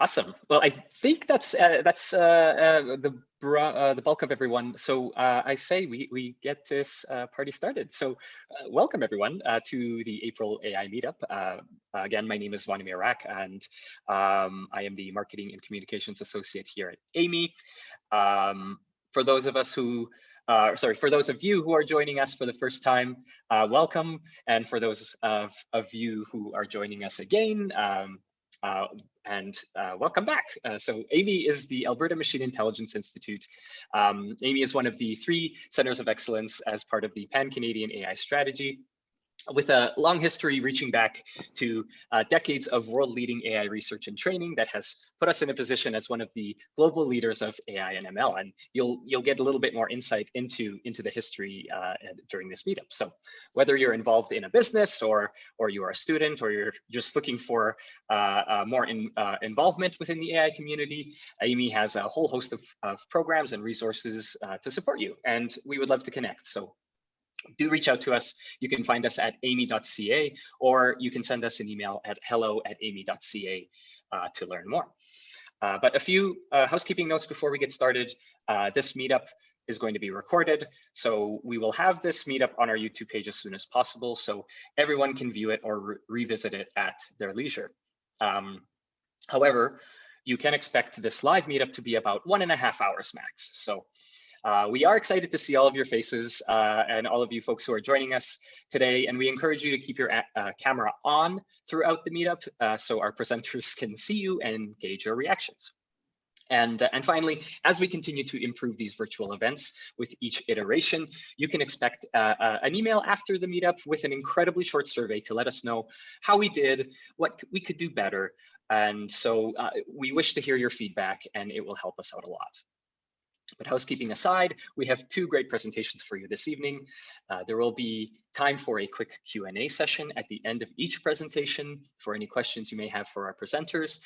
Awesome. Well, I think that's the bulk of everyone. So I say we get this party started. So welcome everyone to the April AI Meetup. Again, my name is Wong and I am the Marketing and Communications Associate here at Amii. For those of us who for those of you who are joining us for the first time, welcome. And for those of you who are joining us again, welcome back. So Amii is the Alberta Machine Intelligence Institute. Amii is one of the 3 centers of excellence as part of the Pan-Canadian AI strategy, with a long history reaching back to decades of world-leading AI research and training that has put us in a position as one of the global leaders of AI and ML. And you'll get a little bit more insight into the history during this meetup. So whether you're involved in a business or you are a student or you're just looking for more involvement within the AI community, Amii has a whole host of programs and resources to support you. And we would love to connect. So do reach out to us. You can find us at amii.ca, or you can send us an email at hello@amii.ca to learn more. But a few housekeeping notes before we get started. This meetup is going to be recorded, so we will have this meetup on our YouTube page as soon as possible, so everyone can view it or revisit it at their leisure. However, you can expect this live meetup to be about 1.5 hours max. So we are excited to see all of your faces and all of you folks who are joining us today. And we encourage you to keep your camera on throughout the meetup so our presenters can see you and gauge your reactions. And finally, as we continue to improve these virtual events with each iteration, you can expect an email after the meetup with an incredibly short survey to let us know how we did, what we could do better. And so we wish to hear your feedback, and it will help us out a lot. But housekeeping aside, we have 2 great presentations for you this evening. There will be time for a quick Q&A session at the end of each presentation for any questions you may have for our presenters,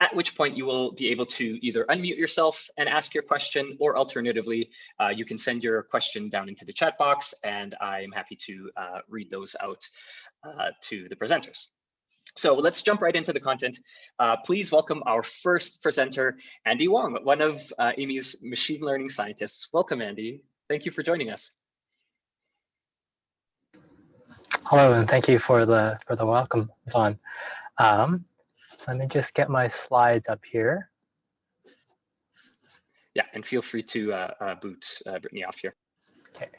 at which point you will be able to either unmute yourself and ask your question, or alternatively, you can send your question down into the chat box, and I'm happy to read those out to the presenters. So let's jump right into the content. Please welcome our first presenter, Andy Wong, one of Amii's machine learning scientists. Welcome, Andy. Thank you for joining us. Hello, and thank you for the welcome, Vaughn. Let me just get my slides up here. Yeah, and feel free to boot Brittany off here. Okay.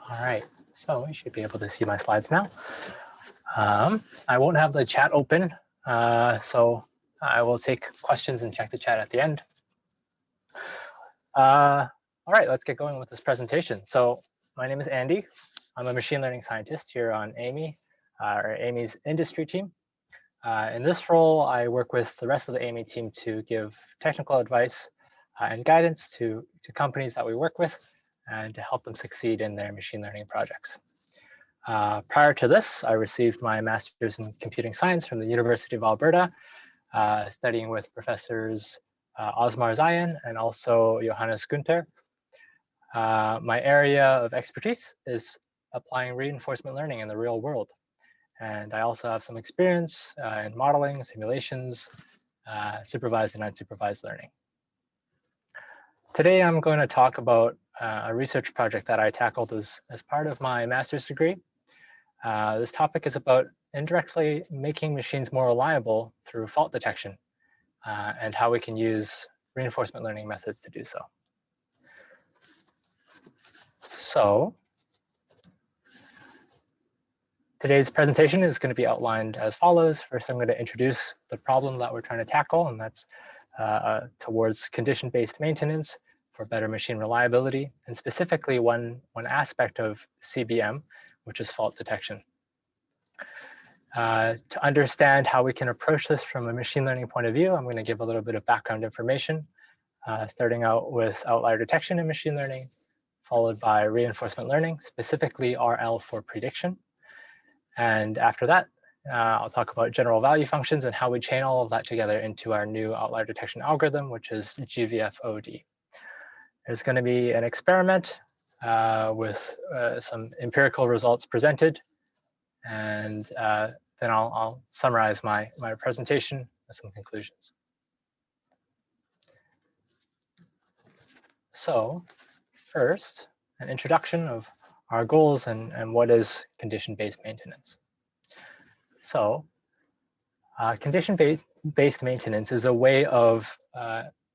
All right, so you should be able to see my slides now. I won't have the chat open, so I will take questions and check the chat at the end. All right, let's get going with this presentation. So my name is Andy. I'm a machine learning scientist here on Amii, or Amii's industry team. In this role, I work with the rest of the Amii team to give technical advice and guidance to companies that we work with, and to help them succeed in their machine learning projects. Prior to this, I received my master's in computing science from the University of Alberta, studying with professors Osmar Zayan and also Johannes Günther. My area of expertise is applying reinforcement learning in the real world. And I also have some experience in modeling, simulations, supervised and unsupervised learning. Today, I'm going to talk about a research project that I tackled as part of my master's degree. This topic is about indirectly making machines more reliable through fault detection, and how we can use reinforcement learning methods to do so. So today's presentation is going to be outlined as follows. First, I'm going to introduce the problem that we're trying to tackle, and that's towards condition-based maintenance for better machine reliability, and specifically one aspect of CBM, which is fault detection. To understand how we can approach this from a machine learning point of view, I'm going to give a little bit of background information, starting out with outlier detection in machine learning, followed by reinforcement learning, specifically RL for prediction. And after that, I'll talk about general value functions and how we chain all of that together into our new outlier detection algorithm, which is Gvfod. There's going to be an experiment with some empirical results presented, and then I'll summarize my presentation with some conclusions. So first, an introduction of our goals and what is condition-based maintenance. So condition-based maintenance is a way of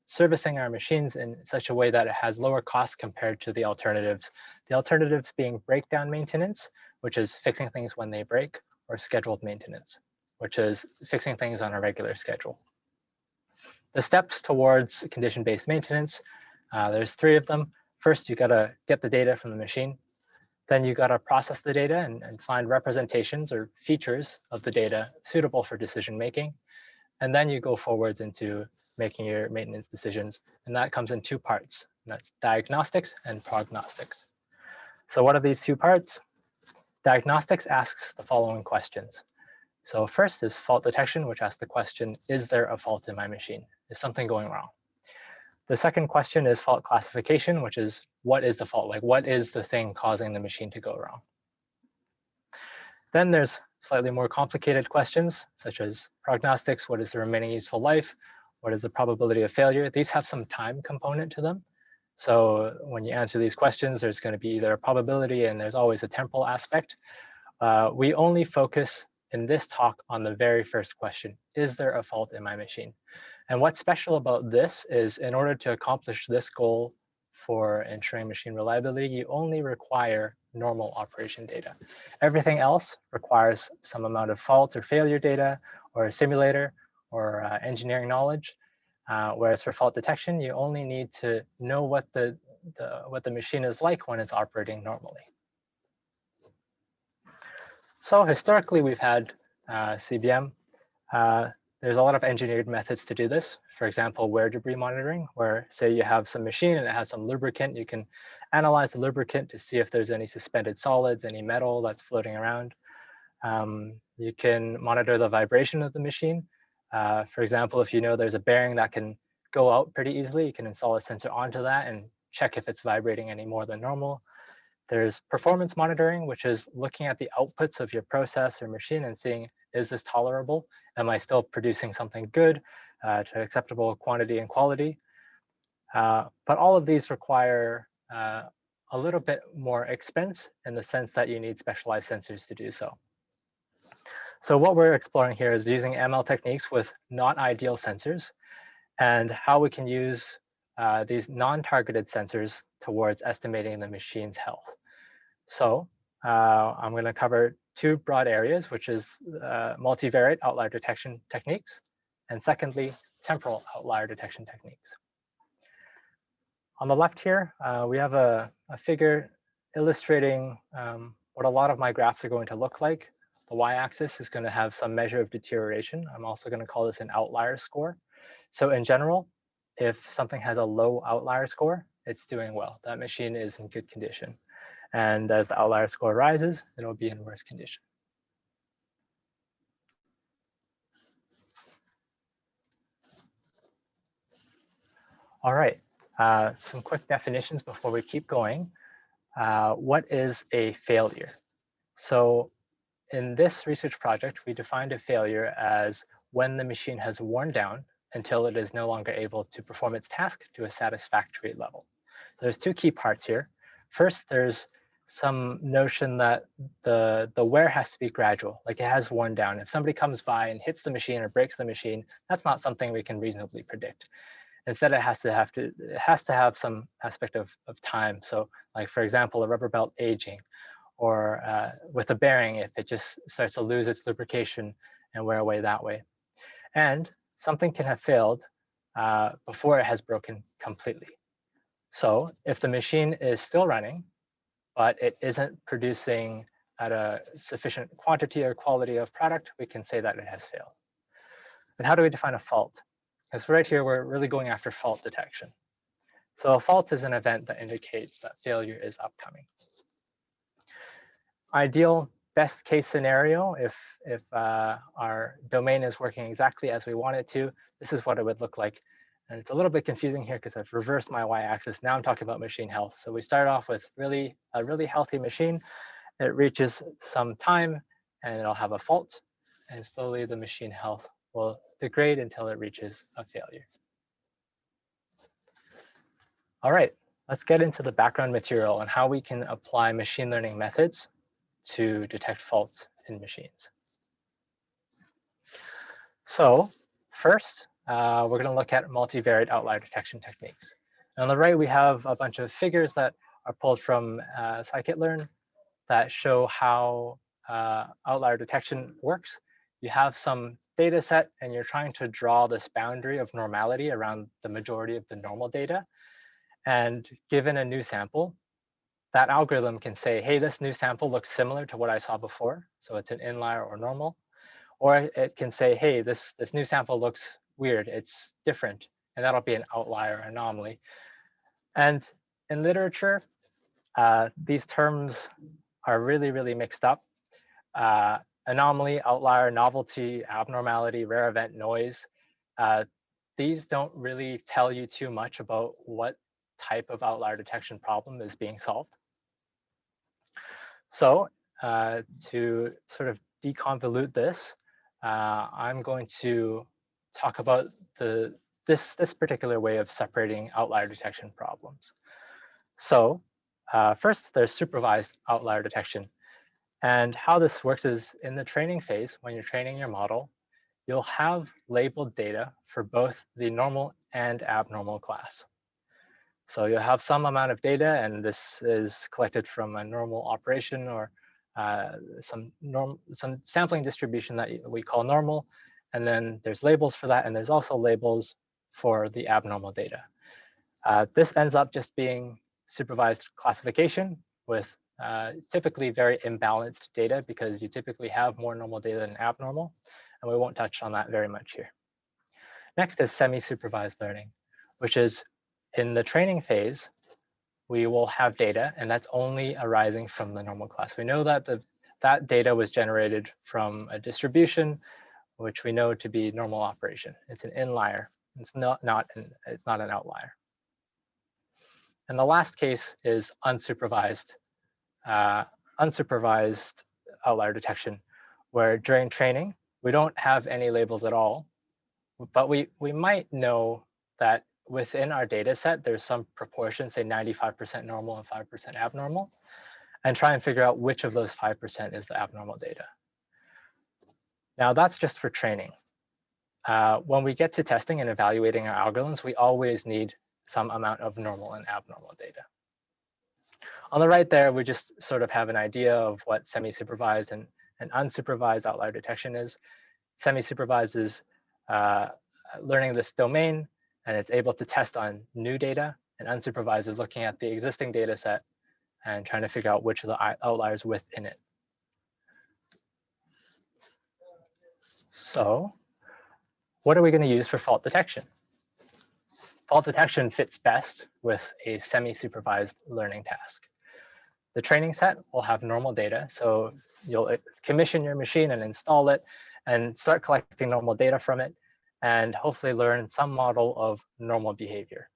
servicing our machines in such a way that it has lower costs compared to the alternatives. The alternatives being breakdown maintenance, which is fixing things when they break, or scheduled maintenance, which is fixing things on a regular schedule. The steps towards condition-based maintenance, there's 3 of them. First, you gotta get the data from the machine. Then you gotta process the data and find representations or features of the data suitable for decision making. And then you go forwards into making your maintenance decisions. And that comes in 2 parts. And that's diagnostics and prognostics. So what are these 2 parts? Diagnostics asks the following questions. So first is fault detection, which asks the question, is there a fault in my machine? Is something going wrong? The second question is fault classification, which is what is the fault? Like what is the thing causing the machine to go wrong? Then there's slightly more complicated questions, such as prognostics, what is the remaining useful life? What is the probability of failure? These have some time component to them. So when you answer these questions, there's going to be either a probability and there's always a temporal aspect. We only focus in this talk on the very first question, is there a fault in my machine? And what's special about this is in order to accomplish this goal for ensuring machine reliability, you only require normal operation data. Everything else requires some amount of fault or failure data or a simulator or engineering knowledge. Whereas for fault detection, you only need to know what the machine is like when it's operating normally. So historically, we've had CBM. There's a lot of engineered methods to do this. For example, wear debris monitoring, where say you have some machine and it has some lubricant, you can analyze the lubricant to see if there's any suspended solids, any metal that's floating around. You can monitor the vibration of the machine. For example, if you know there's a bearing that can go out pretty easily, you can install a sensor onto that and check if it's vibrating any more than normal. There's performance monitoring, which is looking at the outputs of your process or machine and seeing, is this tolerable? Am I still producing something good to acceptable quantity and quality? But all of these require a little bit more expense in the sense that you need specialized sensors to do so. So what we're exploring here is using ML techniques with not ideal sensors and how we can use these non-targeted sensors towards estimating the machine's health. So I'm going to cover 2 broad areas, which is multivariate outlier detection techniques, and secondly, temporal outlier detection techniques. On the left here, we have a figure illustrating what a lot of my graphs are going to look like. The y-axis is going to have some measure of deterioration. I'm also going to call this an outlier score. So in general, if something has a low outlier score, it's doing well. That machine is in good condition. And as the outlier score rises, it'll be in worse condition. All right, some quick definitions before we keep going. What is a failure? So in this research project, we defined a failure as when the machine has worn down until it is no longer able to perform its task to a satisfactory level. So there's 2 key parts here. First, there's some notion that the wear has to be gradual, like it has worn down. If somebody comes by and hits the machine or breaks the machine, that's not something we can reasonably predict. Instead, it has to have some aspect of time. So like, for example, a rubber belt aging, or with a bearing, if it just starts to lose its lubrication and wear away that way. And something can have failed before it has broken completely. So if the machine is still running, but it isn't producing at a sufficient quantity or quality of product, we can say that it has failed. And how do we define a fault? Because right here, we're really going after fault detection. So a fault is an event that indicates that failure is upcoming. Ideal best case scenario, if our domain is working exactly as we want it to, this is what it would look like. And it's a little bit confusing here because I've reversed my y-axis. Now I'm talking about machine health. So we start off with a really healthy machine. It reaches some time and it'll have a fault. And slowly the machine health will degrade until it reaches a failure. All right, let's get into the background material on how we can apply machine learning methods to detect faults in machines. So first, we're going to look at multivariate outlier detection techniques. And on the right, we have a bunch of figures that are pulled from scikit-learn that show how outlier detection works. You have some data set, and you're trying to draw this boundary of normality around the majority of the normal data. And given a new sample, that algorithm can say, hey, this new sample looks similar to what I saw before. So it's an inlier or normal. Or it can say, hey, this new sample looks weird. It's different. And that'll be an outlier anomaly. And in literature, these terms are really, really mixed up. Anomaly, outlier, novelty, abnormality, rare event, noise. These don't really tell you too much about what type of outlier detection problem is being solved. So to sort of deconvolute this, I'm going to talk about this particular way of separating outlier detection problems. So first, there's supervised outlier detection. And how this works is in the training phase, when you're training your model, you'll have labeled data for both the normal and abnormal class. So you'll have some amount of data, and this is collected from a normal operation or some sampling distribution that we call normal. And then there's labels for that, and there's also labels for the abnormal data. This ends up just being supervised classification with typically very imbalanced data because you typically have more normal data than abnormal, and we won't touch on that very much here. Next is semi-supervised learning, which is in the training phase, we will have data, and that's only arising from the normal class. We know that that data was generated from a distribution, which we know to be normal operation. It's an inlier. It's not an outlier. And the last case is unsupervised outlier detection, where during training, we don't have any labels at all, but we might know that within our data set, there's some proportion, say 95% normal and 5% abnormal, and try and figure out which of those 5% is the abnormal data. Now, that's just for training. When we get to testing and evaluating our algorithms, we always need some amount of normal and abnormal data. On the right there, we just sort of have an idea of what semi-supervised and unsupervised outlier detection is. Semi-supervised is learning this domain, and it's able to test on new data. And unsupervised is looking at the existing data set and trying to figure out which of the outliers within it. So what are we going to use for fault detection? Fault detection fits best with a semi-supervised learning task. The training set will have normal data. So you'll commission your machine and install it and start collecting normal data from it, and hopefully learn some model of normal behavior.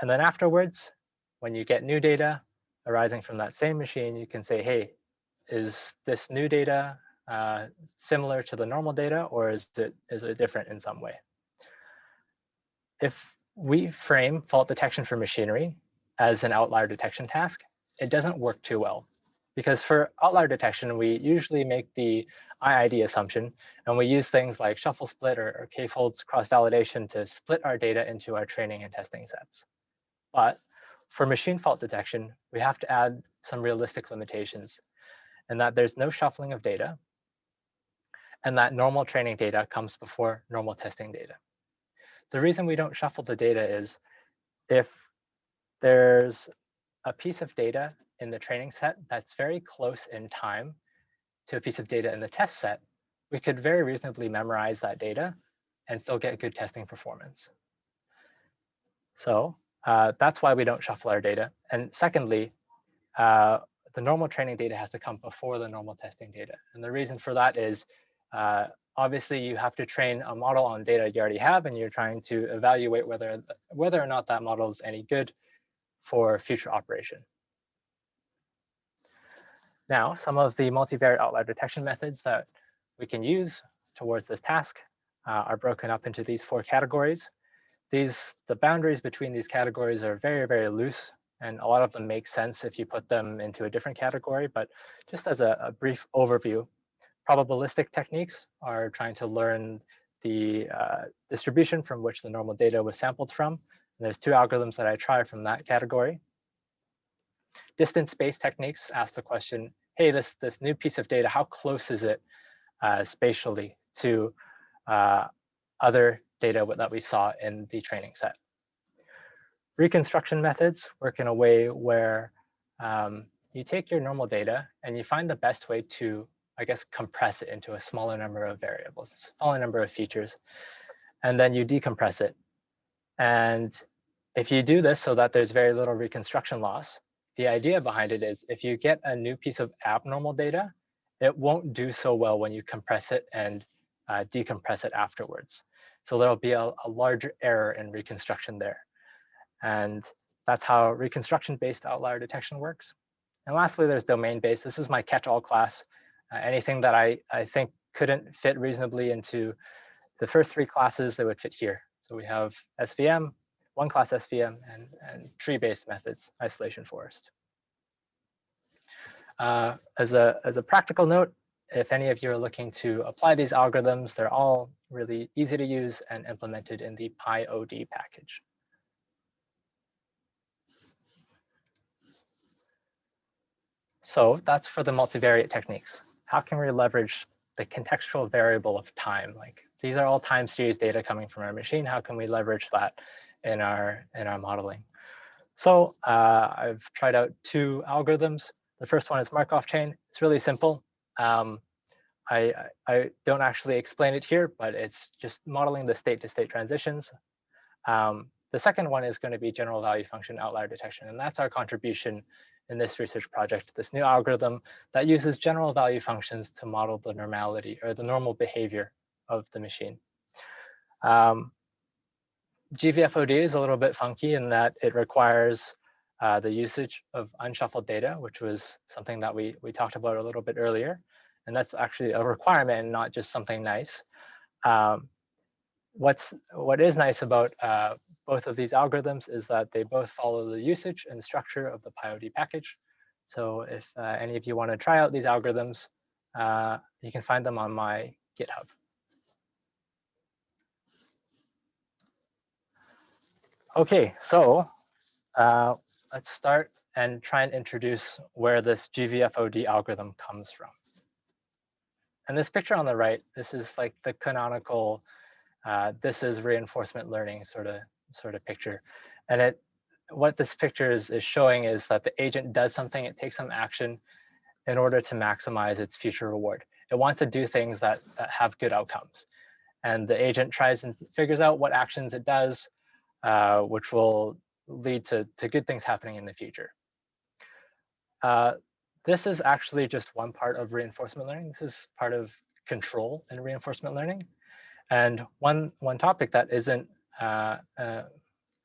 And then afterwards, when you get new data arising from that same machine, you can say, hey, is this new data similar to the normal data, or is it different in some way? If we frame fault detection for machinery as an outlier detection task, it doesn't work too well. Because for outlier detection, we usually make the IID assumption, and we use things like shuffle split or k-folds cross-validation to split our data into our training and testing sets. But for machine fault detection, we have to add some realistic limitations, and that there's no shuffling of data, and that normal training data comes before normal testing data. The reason we don't shuffle the data is if there's a piece of data in the training set that's very close in time to a piece of data in the test set, we could very reasonably memorize that data and still get good testing performance. So that's why we don't shuffle our data. And secondly, the normal training data has to come before the normal testing data. And the reason for that is obviously you have to train a model on data you already have, and you're trying to evaluate whether or not that model is any good for future operation. Now, some of the multivariate outlier detection methods that we can use towards this task are broken up into these 4 categories. The boundaries between these categories are very, very loose, and a lot of them make sense if you put them into a different category. But just as a brief overview, probabilistic techniques are trying to learn the distribution from which the normal data was sampled from. And there's 2 algorithms that I try from that category. Distance-based techniques ask the question, hey, this new piece of data, how close is it spatially to other data that we saw in the training set? Reconstruction methods work in a way where you take your normal data and you find the best way to, I guess, compress it into a smaller number of variables, a smaller number of features, and then you decompress it. And if you do this so that there's very little reconstruction loss, the idea behind it is if you get a new piece of abnormal data, it won't do so well when you compress it and decompress it afterwards. So there'll be a larger error in reconstruction there. And that's how reconstruction-based outlier detection works. And lastly, there's domain-based. This is my catch-all class. Anything that I think couldn't fit reasonably into the first 3 classes, they would fit here. So we have SVM, 1-class SVM, and tree-based methods, isolation forest. As a practical note, if any of you are looking to apply these algorithms, they're all really easy to use and implemented in the PyOD package. So that's for the multivariate techniques. How can we leverage the contextual variable of time? Like, these are all time series data coming from our machine. How can we leverage that in our modeling? So I've tried out 2 algorithms. The first one is Markov chain. It's really simple. I don't actually explain it here, but it's just modeling the state-to-state transitions. The second one is going to be general value function outlier detection, and that's our contribution in this research project, this new algorithm that uses general value functions to model the normality or the normal behavior of the machine. Gvfod is a little bit funky in that it requires the usage of unshuffled data, which was something that we talked about a little bit earlier. And that's actually a requirement and not just something nice. What is nice about both of these algorithms is that they both follow the usage and structure of the PyOD package. So if any of you want to try out these algorithms, you can find them on my GitHub. OK, so let's start and try and introduce where this Gvfod algorithm comes from. And this picture on the right, this is like the canonical, this is reinforcement learning sort of picture. And what this picture is showing is that the agent does something, it takes some action in order to maximize its future reward. It wants to do things that have good outcomes. And the agent tries and figures out what actions it does, which will lead to good things happening in the future. This is actually just one part of reinforcement learning. This is part of control in reinforcement learning. And one topic that isn't, I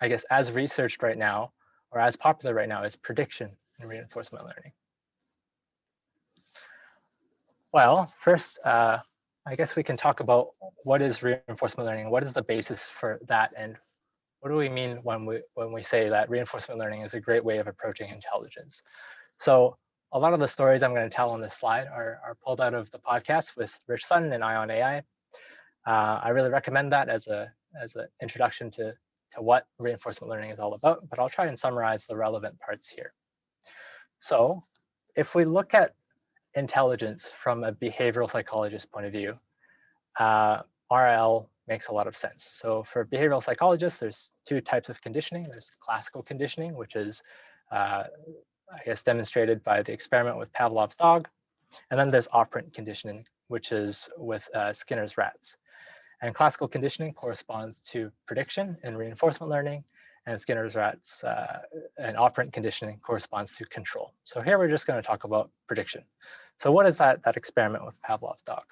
guess, as researched right now or as popular right now is prediction in reinforcement learning. Well, first, I guess we can talk about what is reinforcement learning, what is the basis for that, and what do we mean when we say that reinforcement learning is a great way of approaching intelligence. So a lot of the stories I'm going to tell on this slide are pulled out of the podcast with Rich Sutton and Ion AI. I really recommend that as an introduction to what reinforcement learning is all about, but I'll try and summarize the relevant parts here. So if we look at intelligence from a behavioral psychologist point of view, RL makes a lot of sense. So for behavioral psychologists, there's 2 types of conditioning. There's classical conditioning, which is, I guess, demonstrated by the experiment with Pavlov's dog. And then there's operant conditioning, which is with Skinner's rats. And classical conditioning corresponds to prediction in reinforcement learning, and Skinner's rats and operant conditioning corresponds to control. So here we're just going to talk about prediction. So what is that experiment with Pavlov's dog?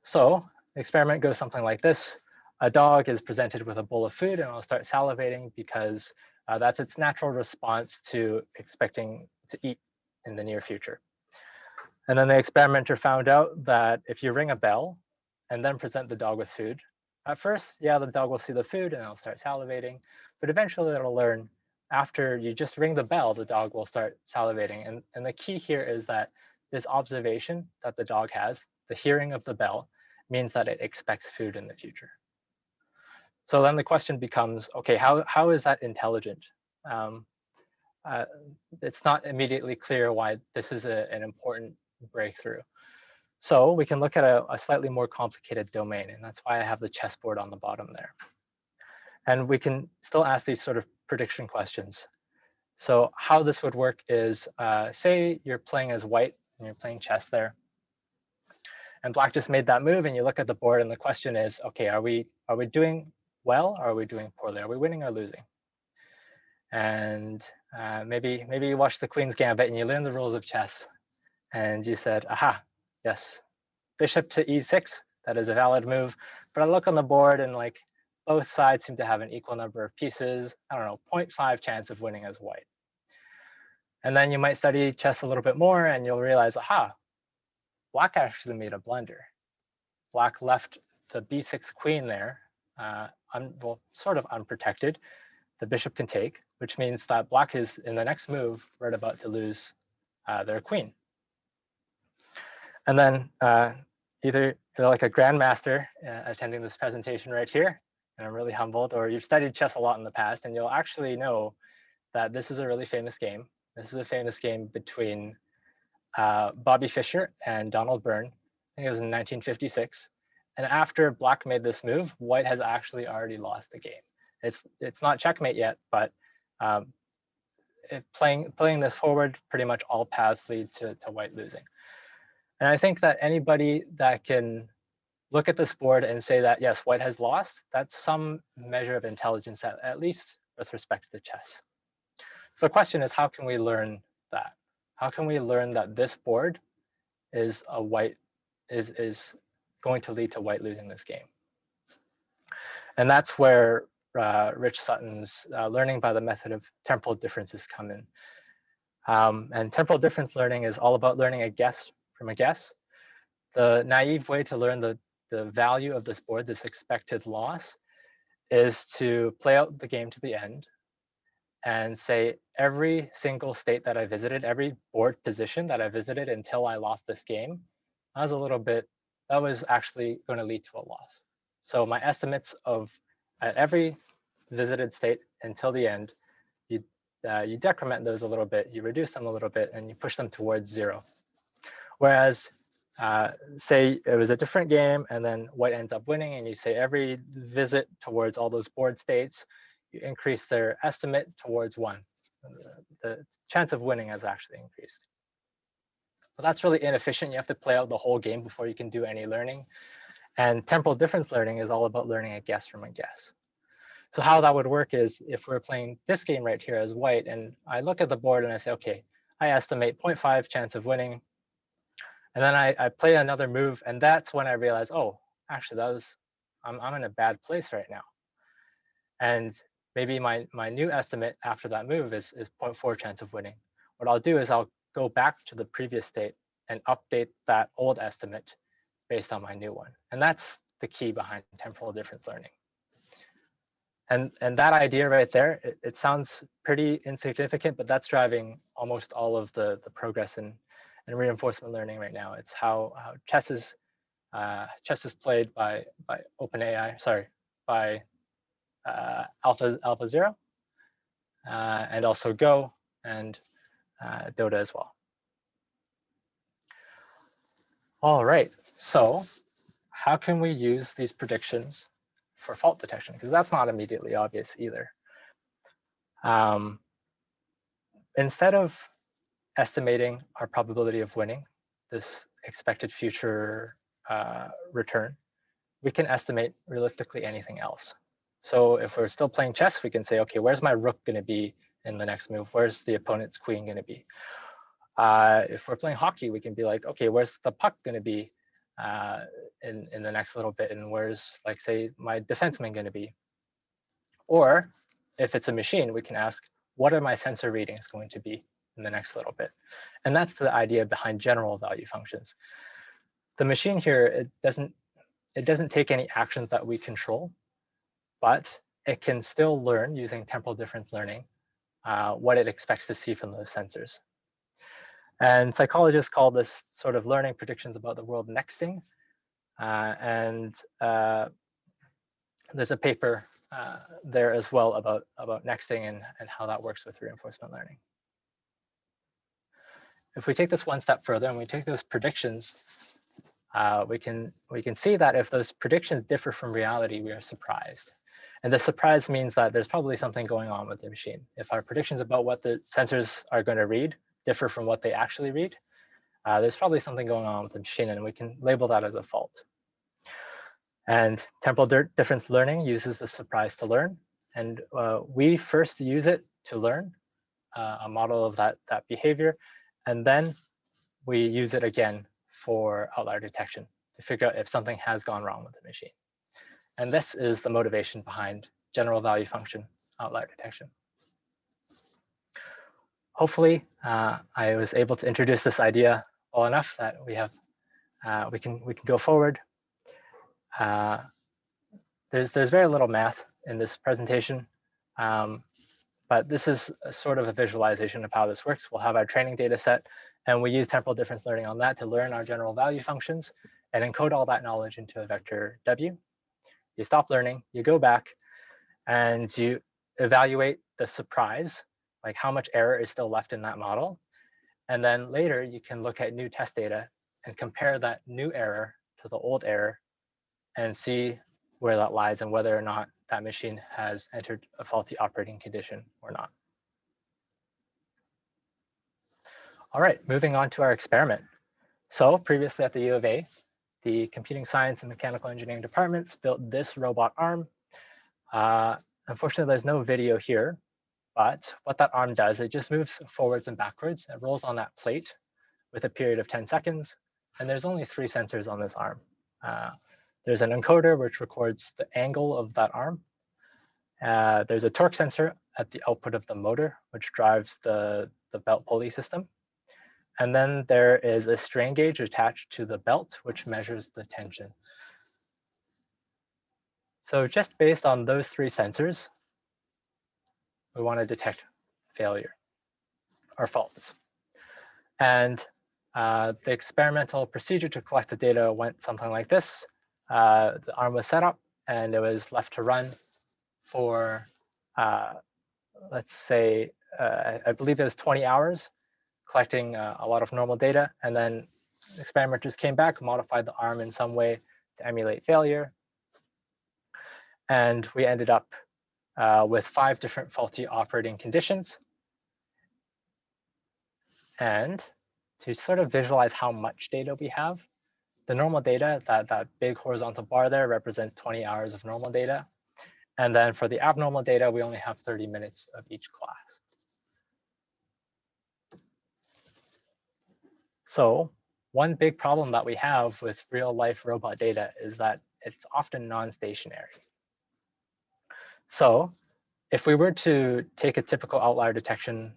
So the experiment goes something like this. A dog is presented with a bowl of food and it'll start salivating because that's its natural response to expecting to eat in the near future. And then the experimenter found out that if you ring a bell and then present the dog with food, at first, yeah, the dog will see the food and it'll start salivating, but eventually it'll learn after you just ring the bell, the dog will start salivating. And the key here is that this observation that the dog has, the hearing of the bell, means that it expects food in the future. So then the question becomes, okay, how is that intelligent? It's not immediately clear why this is an important breakthrough. So we can look at a slightly more complicated domain, and that's why I have the chessboard on the bottom there. And we can still ask these sort of prediction questions. So how this would work is, say you're playing as white and you're playing chess there, and black just made that move, and you look at the board, and the question is, okay, are we doing well, or are we doing poorly? Are we winning or losing? And maybe you watched the Queen's Gambit and you learned the rules of chess, and you said, aha, yes, bishop to e6, that is a valid move. But I look on the board and like both sides seem to have an equal number of pieces. I don't know, 0.5 chance of winning as white. And then you might study chess a little bit more and you'll realize, aha, black actually made a blunder. Black left the b6 queen there, well, sort of unprotected. The bishop can take, which means that black is in the next move right about to lose their queen. And then either you're like a grandmaster attending this presentation right here, and I'm really humbled, or you've studied chess a lot in the past, and you'll actually know that this is a really famous game. This is a famous game between Bobby Fischer and Donald Byrne. I think it was in 1956. And after black made this move, white has actually already lost the game. It's not checkmate yet, but playing this forward, pretty much all paths lead to white losing. And I think that anybody that can look at this board and say that, yes, white has lost, that's some measure of intelligence, at least with respect to chess. So the question is, how can we learn that? How can we learn that this board is going to lead to white losing this game? And that's where Rich Sutton's learning by the method of temporal differences come in. And temporal difference learning is all about learning a guess from a guess. The naive way to learn the value of this board, this expected loss, is to play out the game to the end and say every single state that I visited, every board position that I visited until I lost this game, that was actually going to lead to a loss. So my estimates of at every visited state until the end, you decrement those a little bit, you reduce them a little bit, and you push them towards 0. Whereas, say it was a different game and then white ends up winning, and you say every visit towards all those board states, you increase their estimate towards 1. The chance of winning has actually increased. But that's really inefficient. You have to play out the whole game before you can do any learning. And temporal difference learning is all about learning a guess from a guess. So how that would work is if we're playing this game right here as white, and I look at the board and I say, okay, I estimate 0.5 chance of winning. And then I play another move, and that's when I realize, oh, actually, I'm in a bad place right now. And maybe my new estimate after that move is 0.4 chance of winning. What I'll do is I'll go back to the previous state and update that old estimate based on my new one. And that's the key behind temporal difference learning. And that idea right there, it sounds pretty insignificant, but that's driving almost all of the progress in reinforcement learning right now. It's how chess is played by OpenAI, by AlphaZero, and also Go and Dota as well. All right, so how can we use these predictions for fault detection? Because that's not immediately obvious either. Instead of estimating our probability of winning, this expected future return, we can estimate realistically anything else. So if we're still playing chess, we can say, okay, where's my rook going to be in the next move? Where's the opponent's queen going to be? If we're playing hockey, we can be like, okay, where's the puck going to be in the next little bit, and where's, like, say, my defenseman going to be? Or if it's a machine, we can ask, what are my sensor readings going to be in the next little bit? And that's the idea behind general value functions. The machine here, it doesn't take any actions that we control, but it can still learn using temporal difference learning what it expects to see from those sensors. And psychologists call this sort of learning predictions about the world nexting. There's a paper there as well about nexting and how that works with reinforcement learning. If we take this one step further and we take those predictions, we can see that if those predictions differ from reality, we are surprised. And the surprise means that there's probably something going on with the machine. If our predictions about what the sensors are going to read differ from what they actually read, there's probably something going on with the machine, and we can label that as a fault. And temporal difference learning uses the surprise to learn. And we first use it to learn a model of that behavior. And then we use it again for outlier detection to figure out if something has gone wrong with the machine. And this is the motivation behind general value function outlier detection. Hopefully, I was able to introduce this idea well enough that we can go forward. There's very little math in this presentation, but this is a sort of a visualization of how this works. We'll have our training data set, and we use temporal difference learning on that to learn our general value functions and encode all that knowledge into a vector W. You stop learning, you go back, and you evaluate the surprise, like how much error is still left in that model. And then later, you can look at new test data and compare that new error to the old error and see where that lies and whether or not that machine has entered a faulty operating condition or not. All right, moving on to our experiment. So previously at the U of A, the computing science and mechanical engineering departments built this robot arm. Unfortunately, there's no video here, but what that arm does, it just moves forwards and backwards. It rolls on that plate with a period of 10 seconds, and there's only 3 sensors on this arm. There's an encoder which records the angle of that arm. There's a torque sensor at the output of the motor, which drives the belt pulley system. And then there is a strain gauge attached to the belt, which measures the tension. So just based on those 3 sensors, we want to detect failure or faults. And the experimental procedure to collect the data went something like this. The arm was set up, and it was left to run for, let's say, I believe it was 20 hours, collecting a lot of normal data. And then experimenters came back, modified the arm in some way to emulate failure. And we ended up with 5 different faulty operating conditions. And to sort of visualize how much data we have, the normal data, that big horizontal bar there, represents 20 hours of normal data. And then for the abnormal data, we only have 30 minutes of each class. So one big problem that we have with real life robot data is that it's often non-stationary. So if we were to take a typical outlier detection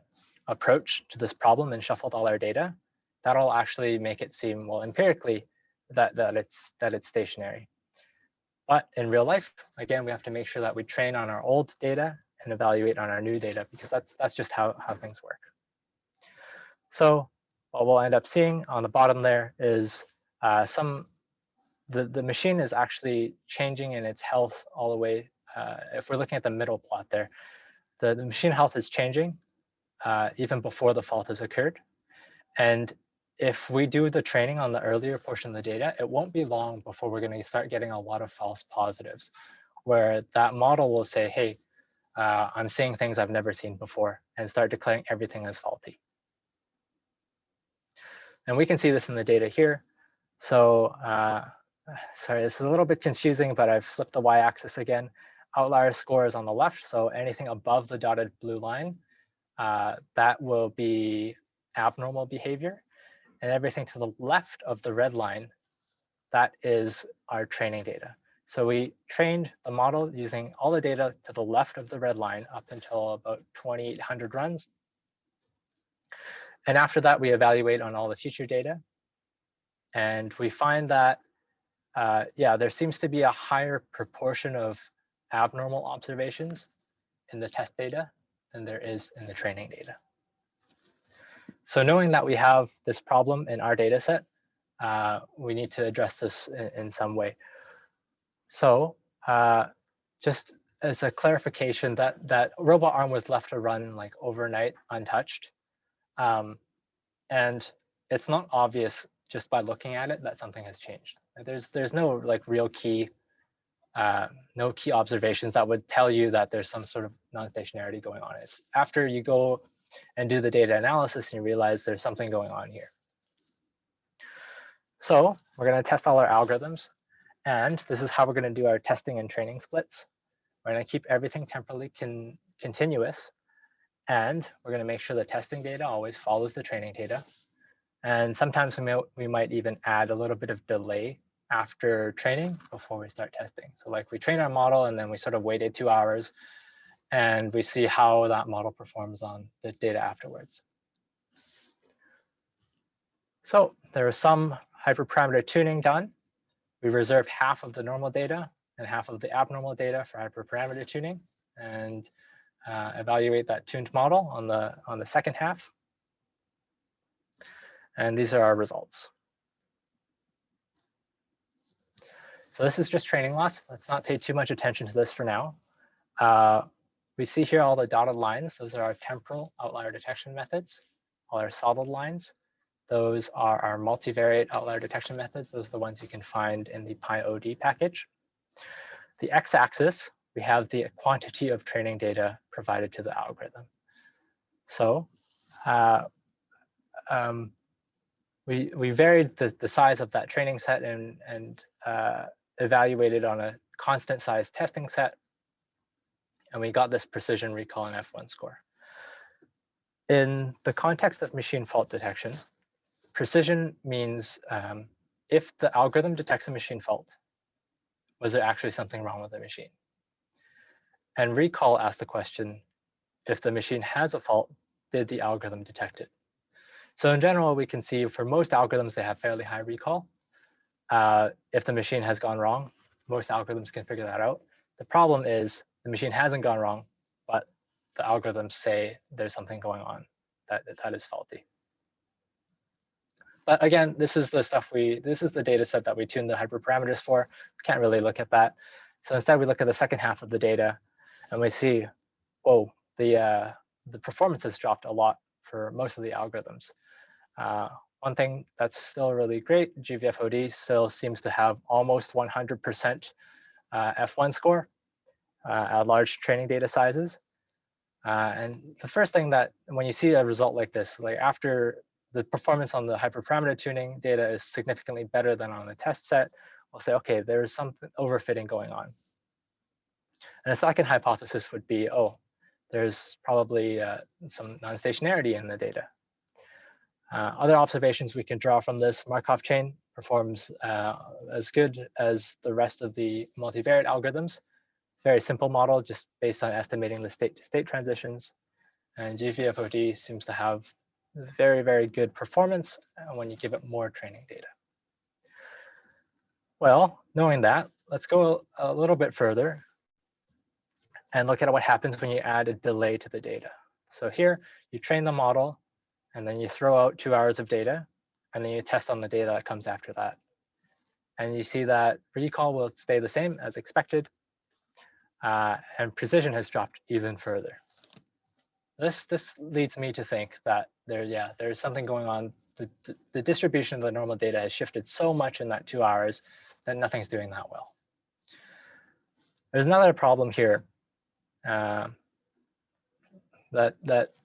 approach to this problem and shuffled all our data, that'll actually make it seem, well, empirically, that it's stationary. But in real life, again, we have to make sure that we train on our old data and evaluate on our new data, because that's just how things work. So what we'll end up seeing on the bottom there is the machine is actually changing in its health all the way. If we're looking at the middle plot there, the machine health is changing even before the fault has occurred. And if we do the training on the earlier portion of the data, it won't be long before we're going to start getting a lot of false positives, where that model will say, hey, I'm seeing things I've never seen before, and start declaring everything as faulty. And we can see this in the data here. So sorry, this is a little bit confusing, but I've flipped the y-axis again. Outlier score is on the left, so anything above the dotted blue line, that will be abnormal behavior. And everything to the left of the red line, that is our training data. So we trained the model using all the data to the left of the red line up until about 2,800 runs. And after that, we evaluate on all the future data. And we find that, yeah, there seems to be a higher proportion of abnormal observations in the test data than there is in the training data. So knowing that we have this problem in our data set, we need to address this in some way. So just as a clarification, that robot arm was left to run like overnight untouched. And it's not obvious just by looking at it that something has changed. There's no like real key, no key observations that would tell you that there's some sort of non-stationarity going on. It's after you go and do the data analysis and you realize there's something going on here. So we're going to test all our algorithms. And this is how we're going to do our testing and training splits. We're going to keep everything temporally continuous. And we're going to make sure the testing data always follows the training data. And sometimes we might even add a little bit of delay after training before we start testing. So like we train our model and then we sort of waited 2 hours and we see how that model performs on the data afterwards. So there was some hyperparameter tuning done. We reserved half of the normal data and half of the abnormal data for hyperparameter tuning and evaluate that tuned model on the second half. And these are our results. So this is just training loss. Let's not pay too much attention to this for now. We see here all the dotted lines. Those are our temporal outlier detection methods. All our solid lines, those are our multivariate outlier detection methods. Those are the ones you can find in the PyOD package. The x-axis, we have the quantity of training data provided to the algorithm. So we varied the size of that training set and evaluated on a constant size testing set. And we got this precision recall and F1 score. In the context of machine fault detection, precision means if the algorithm detects a machine fault, was there actually something wrong with the machine? And recall asks the question, if the machine has a fault, did the algorithm detect it? So in general, we can see for most algorithms, they have fairly high recall. If the machine has gone wrong, most algorithms can figure that out. The problem is the machine hasn't gone wrong, but the algorithms say there's something going on that is faulty. But again, this is the stuff this is the data set that we tuned the hyperparameters for. We can't really look at that. So instead, we look at the second half of the data, and we see, whoa, the performance has dropped a lot for most of the algorithms. One thing that's still really great, Gvfod still seems to have almost 100% F1 score at large training data sizes. And the first thing that when you see a result like this, like after the performance on the hyperparameter tuning data is significantly better than on the test set, we'll say, okay, there's some overfitting going on. And a second hypothesis would be, oh, there's probably some non-stationarity in the data. Other observations we can draw from this, Markov chain performs as good as the rest of the multivariate algorithms. Very simple model, just based on estimating the state-to-state transitions. And Gvfod seems to have very, very good performance when you give it more training data. Well, knowing that, let's go a little bit further and look at what happens when you add a delay to the data. So here, you train the model, and then you throw out 2 hours of data, and then you test on the data that comes after that. And you see that recall will stay the same as expected, and precision has dropped even further. This leads me to think that there's something going on. The distribution of the normal data has shifted so much in that 2 hours that nothing's doing that well. There's another problem here that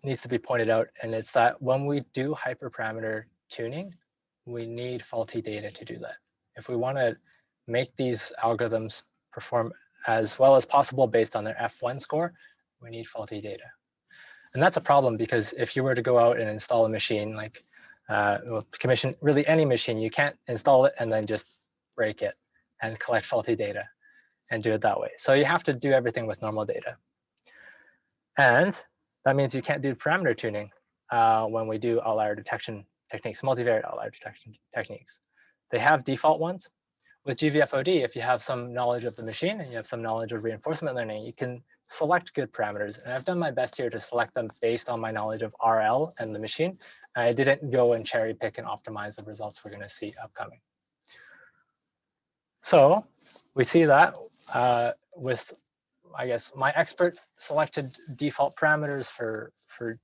needs to be pointed out, and it's that when we do hyperparameter tuning, we need faulty data to do that. If we want to make these algorithms perform as well as possible based on their F1 score, we need faulty data. And that's a problem because if you were to go out and install a machine, like commission really any machine, you can't install it and then just break it and collect faulty data and do it that way. So you have to do everything with normal data. And that means you can't do parameter tuning when we do outlier detection techniques, multivariate outlier detection techniques. They have default ones. With Gvfod, if you have some knowledge of the machine and you have some knowledge of reinforcement learning, you can select good parameters. And I've done my best here to select them based on my knowledge of RL and the machine. I didn't go and cherry pick and optimize the results we're going to see upcoming. So we see that with, I guess, my expert selected default parameters for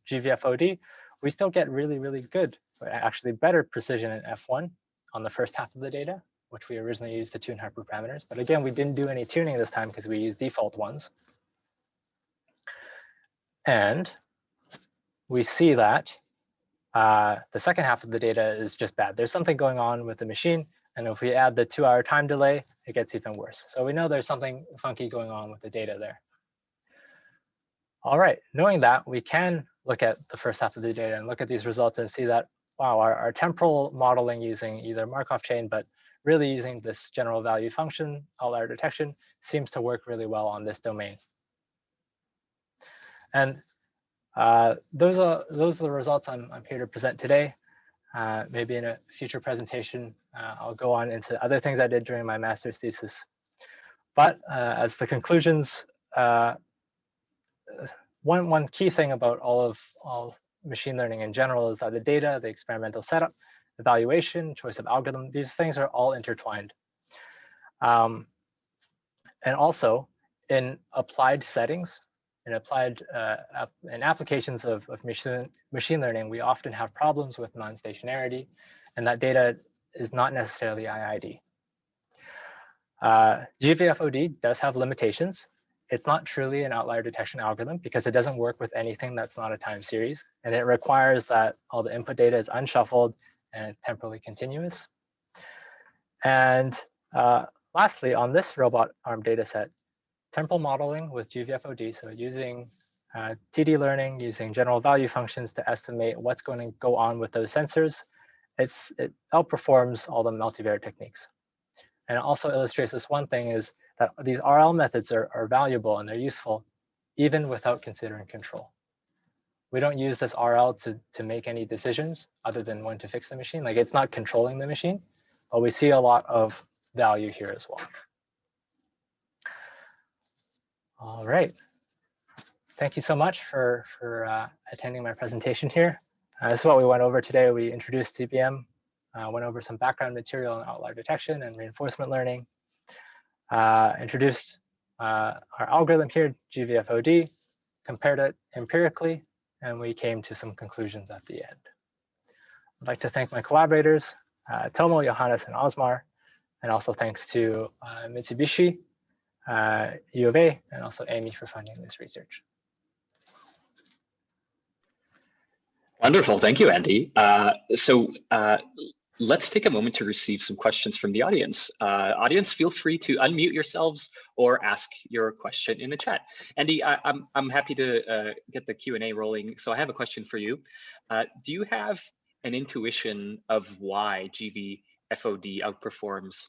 Gvfod, we still get really, really good, actually better precision in F1 on the first half of the data, which we originally used to tune hyperparameters. But again, we didn't do any tuning this time because we used default ones. And we see that the second half of the data is just bad. There's something going on with the machine. And if we add the 2-hour time delay, it gets even worse. So we know there's something funky going on with the data there. All right, knowing that, we can look at the first half of the data and look at these results and see that, wow, our temporal modeling using either Markov chain, but really using this general value function, outlier detection, seems to work really well on this domain. And those are the results I'm here to present today. Maybe in a future presentation, I'll go on into other things I did during my master's thesis. But as the conclusions, one key thing about all machine learning in general is that the data, the experimental setup, evaluation, choice of algorithm, these things are all intertwined. And also in applied settings, in applications of machine learning, we often have problems with non-stationarity, and that data is not necessarily IID. Gvfod does have limitations. It's not truly an outlier detection algorithm because it doesn't work with anything that's not a time series, and it requires that all the input data is unshuffled and temporally continuous. And lastly, on this robot arm data set, temporal modeling with Gvfod, so using TD learning, using general value functions to estimate what's going to go on with those sensors, it outperforms all the multivariate techniques. And it also illustrates this one thing is that these RL methods are valuable and they're useful even without considering control. We don't use this RL to make any decisions other than when to fix the machine. Like, it's not controlling the machine, but we see a lot of value here as well. All right. Thank you so much for attending my presentation here. This is what we went over today. We introduced CBM, went over some background material on outlier detection and reinforcement learning, introduced our algorithm here, Gvfod, compared it empirically, and we came to some conclusions at the end. I'd like to thank my collaborators, Tomo, Johannes, and Osmar, and also thanks to Mitsubishi, U of A, and also Amii for funding this research. Wonderful, thank you, Andy. Let's take a moment to receive some questions from the audience. Audience, feel free to unmute yourselves or ask your question in the chat. Andy, I'm happy to get the Q&A rolling. So I have a question for you. Do you have an intuition of why Gvfod outperforms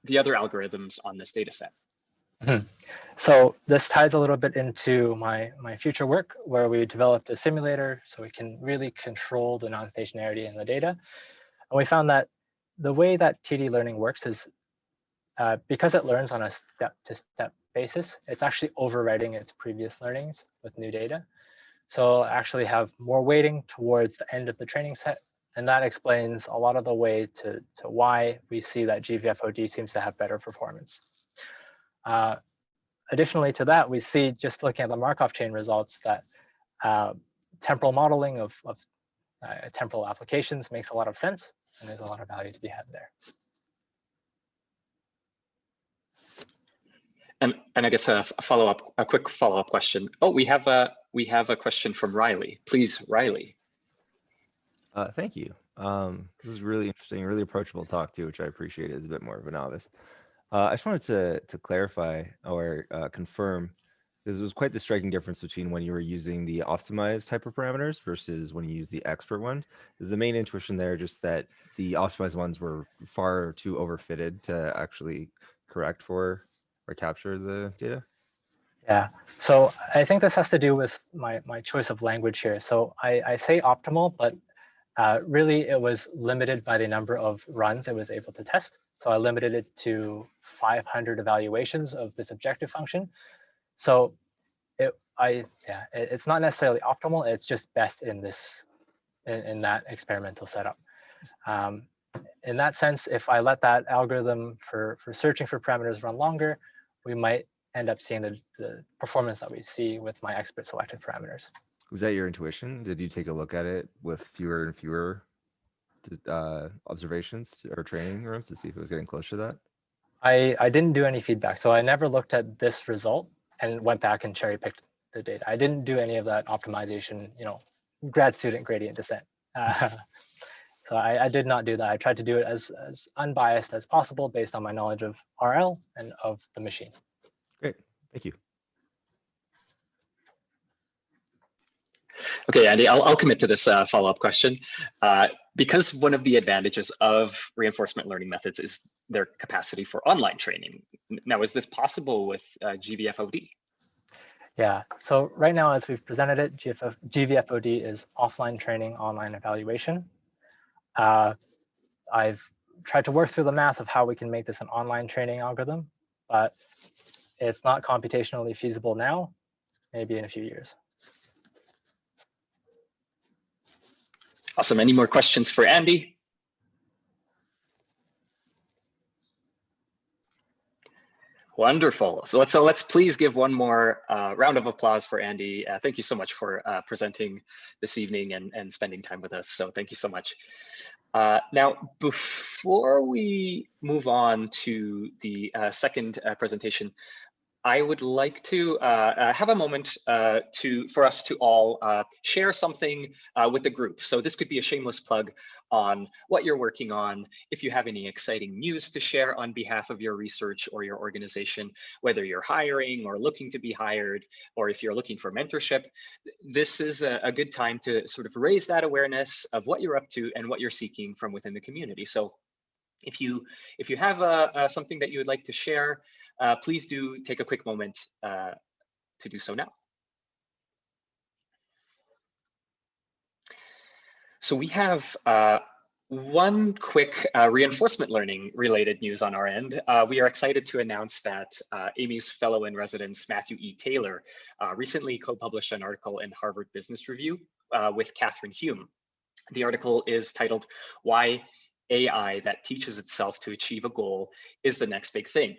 the other algorithms on this data set? So this ties a little bit into my future work, where we developed a simulator so we can really control the non-stationarity in the data. And we found that the way that TD learning works is because it learns on a step-to-step basis, it's actually overriding its previous learnings with new data. So it'll actually have more weighting towards the end of the training set. And that explains a lot of the way to why we see that Gvfod seems to have better performance. Additionally to that, we see, just looking at the Markov chain results, that temporal modeling of temporal applications makes a lot of sense, and there's a lot of value to be had there. And I guess a quick follow-up question. Oh, we have a question from Riley. Please, Riley. Thank you. This is really interesting, really approachable talk too, which I appreciate as a bit more of a novice. I just wanted to clarify or confirm This was quite the striking difference between when you were using the optimized hyperparameters versus when you use the expert one. Is the main intuition there just that the optimized ones were far too overfitted to actually correct for or capture the data? Yeah, so I think this has to do with my choice of language here. So I say optimal, but really it was limited by the number of runs it was able to test. So I limited it to 500 evaluations of this objective function. So it's not necessarily optimal. It's just best in this in that experimental setup. In that sense, if I let that algorithm for searching for parameters run longer, we might end up seeing the performance that we see with my expert selected parameters. Was that your intuition? Did you take a look at it with fewer and fewer observations or training runs to see if it was getting closer to that? I didn't do any feedback, so I never looked at this result and went back and cherry picked the data. I didn't do any of that optimization, grad student gradient descent. So I did not do that. I tried to do it as unbiased as possible based on my knowledge of RL and of the machine. Great, thank you. Okay, Andy, I'll commit to this follow-up question. Because one of the advantages of reinforcement learning methods is their capacity for online training. Now, is this possible with Gvfod? Yeah, so right now, as we've presented it, Gvfod is offline training, online evaluation. I've tried to work through the math of how we can make this an online training algorithm, but it's not computationally feasible now, maybe in a few years. Awesome. Any more questions for Andy? Wonderful. So let's please give one more round of applause for Andy. Thank you so much for presenting this evening and spending time with us. So thank you so much. Now, before we move on to the second presentation, I would like to have a moment for us to all share something with the group. So this could be a shameless plug on what you're working on. If you have any exciting news to share on behalf of your research or your organization, whether you're hiring or looking to be hired, or if you're looking for mentorship, this is a good time to sort of raise that awareness of what you're up to and what you're seeking from within the community. So if you have something that you would like to share, please do take a quick moment to do so now. So we have one quick reinforcement learning related news on our end. We are excited to announce that Amii's fellow in residence, Matthew E. Taylor, recently co-published an article in Harvard Business Review with Catherine Hume. The article is titled, "Why AI that teaches itself to achieve a goal is the next big thing."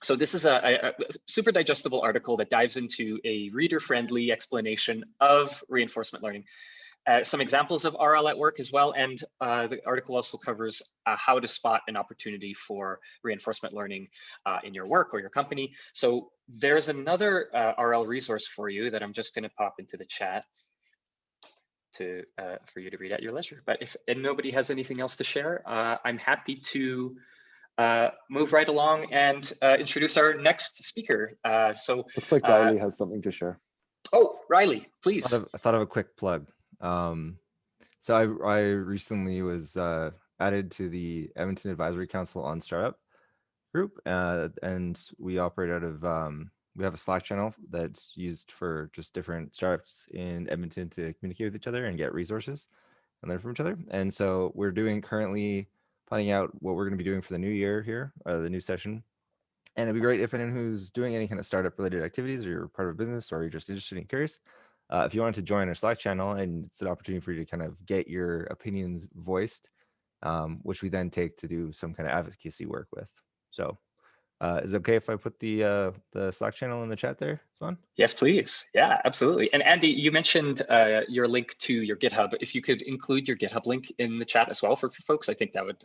So this is a super digestible article that dives into a reader-friendly explanation of reinforcement learning, some examples of RL at work as well, and the article also covers how to spot an opportunity for reinforcement learning in your work or your company. So there's another RL resource for you that I'm just going to pop into the chat for you to read at your leisure. But if nobody has anything else to share, I'm happy to move right along and introduce our next speaker. So looks like Riley has something to share. Oh, Riley, please. I thought of a quick plug. So I recently was added to the Edmonton Advisory Council on Startup group, and we operate out of we have a Slack channel that's used for just different startups in Edmonton to communicate with each other and get resources and learn from each other. And so we're currently planning out what we're going to be doing for the new year here, the new session. And it'd be great if anyone who's doing any kind of startup related activities, or you're part of a business, or you're just interested and curious, if you wanted to join our Slack channel, and it's an opportunity for you to kind of get your opinions voiced, which we then take to do some kind of advocacy work with. So is it okay if I put the Slack channel in the chat there, Swan? Yes, please. Yeah, absolutely. And Andy, you mentioned your link to your GitHub. If you could include your GitHub link in the chat as well for folks, I think that would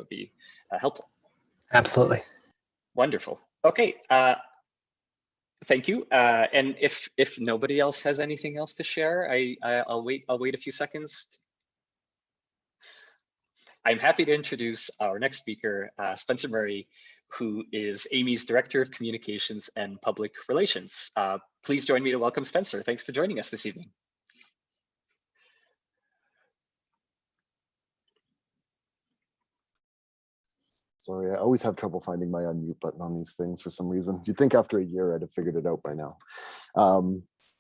be helpful. Absolutely. Wonderful. Okay. Thank you. And if nobody else has anything else to share, I'll wait a few seconds. I'm happy to introduce our next speaker, Spencer Murray, who is Amy's Director of Communications and Public Relations. Please join me to welcome Spencer. Thanks for joining us this evening. Sorry, I always have trouble finding my unmute button on these things for some reason. You'd think after a year I'd have figured it out by now.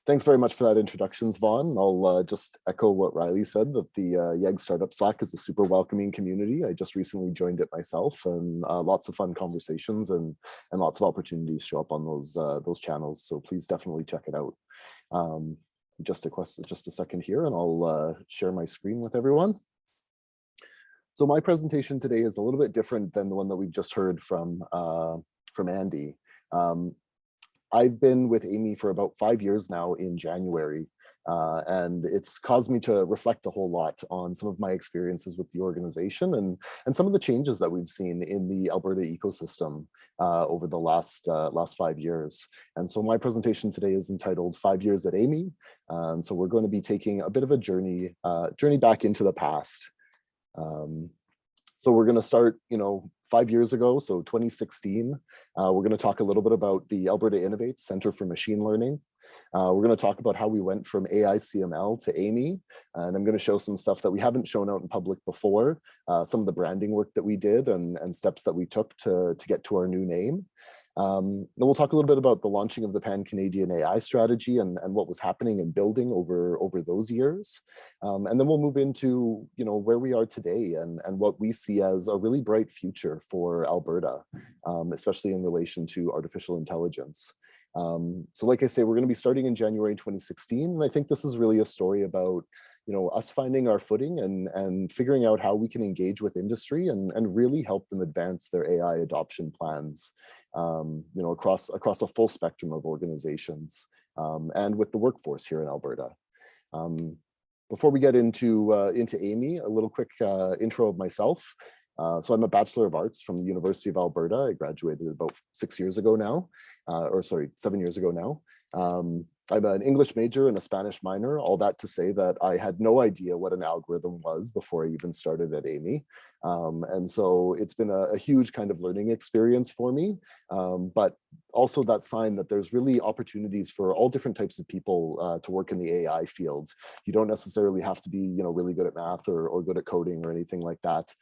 Thanks very much for that introduction, Vaughn. I'll just echo what Riley said, that the YEG Startup Slack is a super welcoming community. I just recently joined it myself, and lots of fun conversations and lots of opportunities show up on those channels. So please definitely check it out. Just a second here, and I'll share my screen with everyone. So my presentation today is a little bit different than the one that we've just heard from Andy. I've been with Amii for about 5 years now in January, and it's caused me to reflect a whole lot on some of my experiences with the organization and some of the changes that we've seen in the Alberta ecosystem over the last 5 years. And so my presentation today is entitled 5 Years at Amii. So we're going to be taking a bit of a journey back into the past. So we're going to start, 5 years ago, so 2016. We're going to talk a little bit about the Alberta Innovates Center for Machine Learning. We're going to talk about how we went from AI CML to Amii, and I'm going to show some stuff that we haven't shown out in public before, some of the branding work that we did and steps that we took to get to our new name. Then we'll talk a little bit about the launching of the Pan-Canadian AI strategy and what was happening and building over those years. And then we'll move into where we are today and what we see as a really bright future for Alberta, especially in relation to artificial intelligence. So like I say, we're going to be starting in January 2016. And I think this is really a story about us finding our footing and figuring out how we can engage with industry and really help them advance their AI adoption plans, across a full spectrum of organizations and with the workforce here in Alberta. Before we get into Amii, a little quick intro of myself. So I'm a Bachelor of Arts from the University of Alberta. I graduated about 7 years ago now. I'm an English major and a Spanish minor, all that to say that I had no idea what an algorithm was before I even started at Amii. And so it's been a huge kind of learning experience for me, but also that sign that there's really opportunities for all different types of people to work in the AI field. You don't necessarily have to be really good at math or good at coding or anything like that.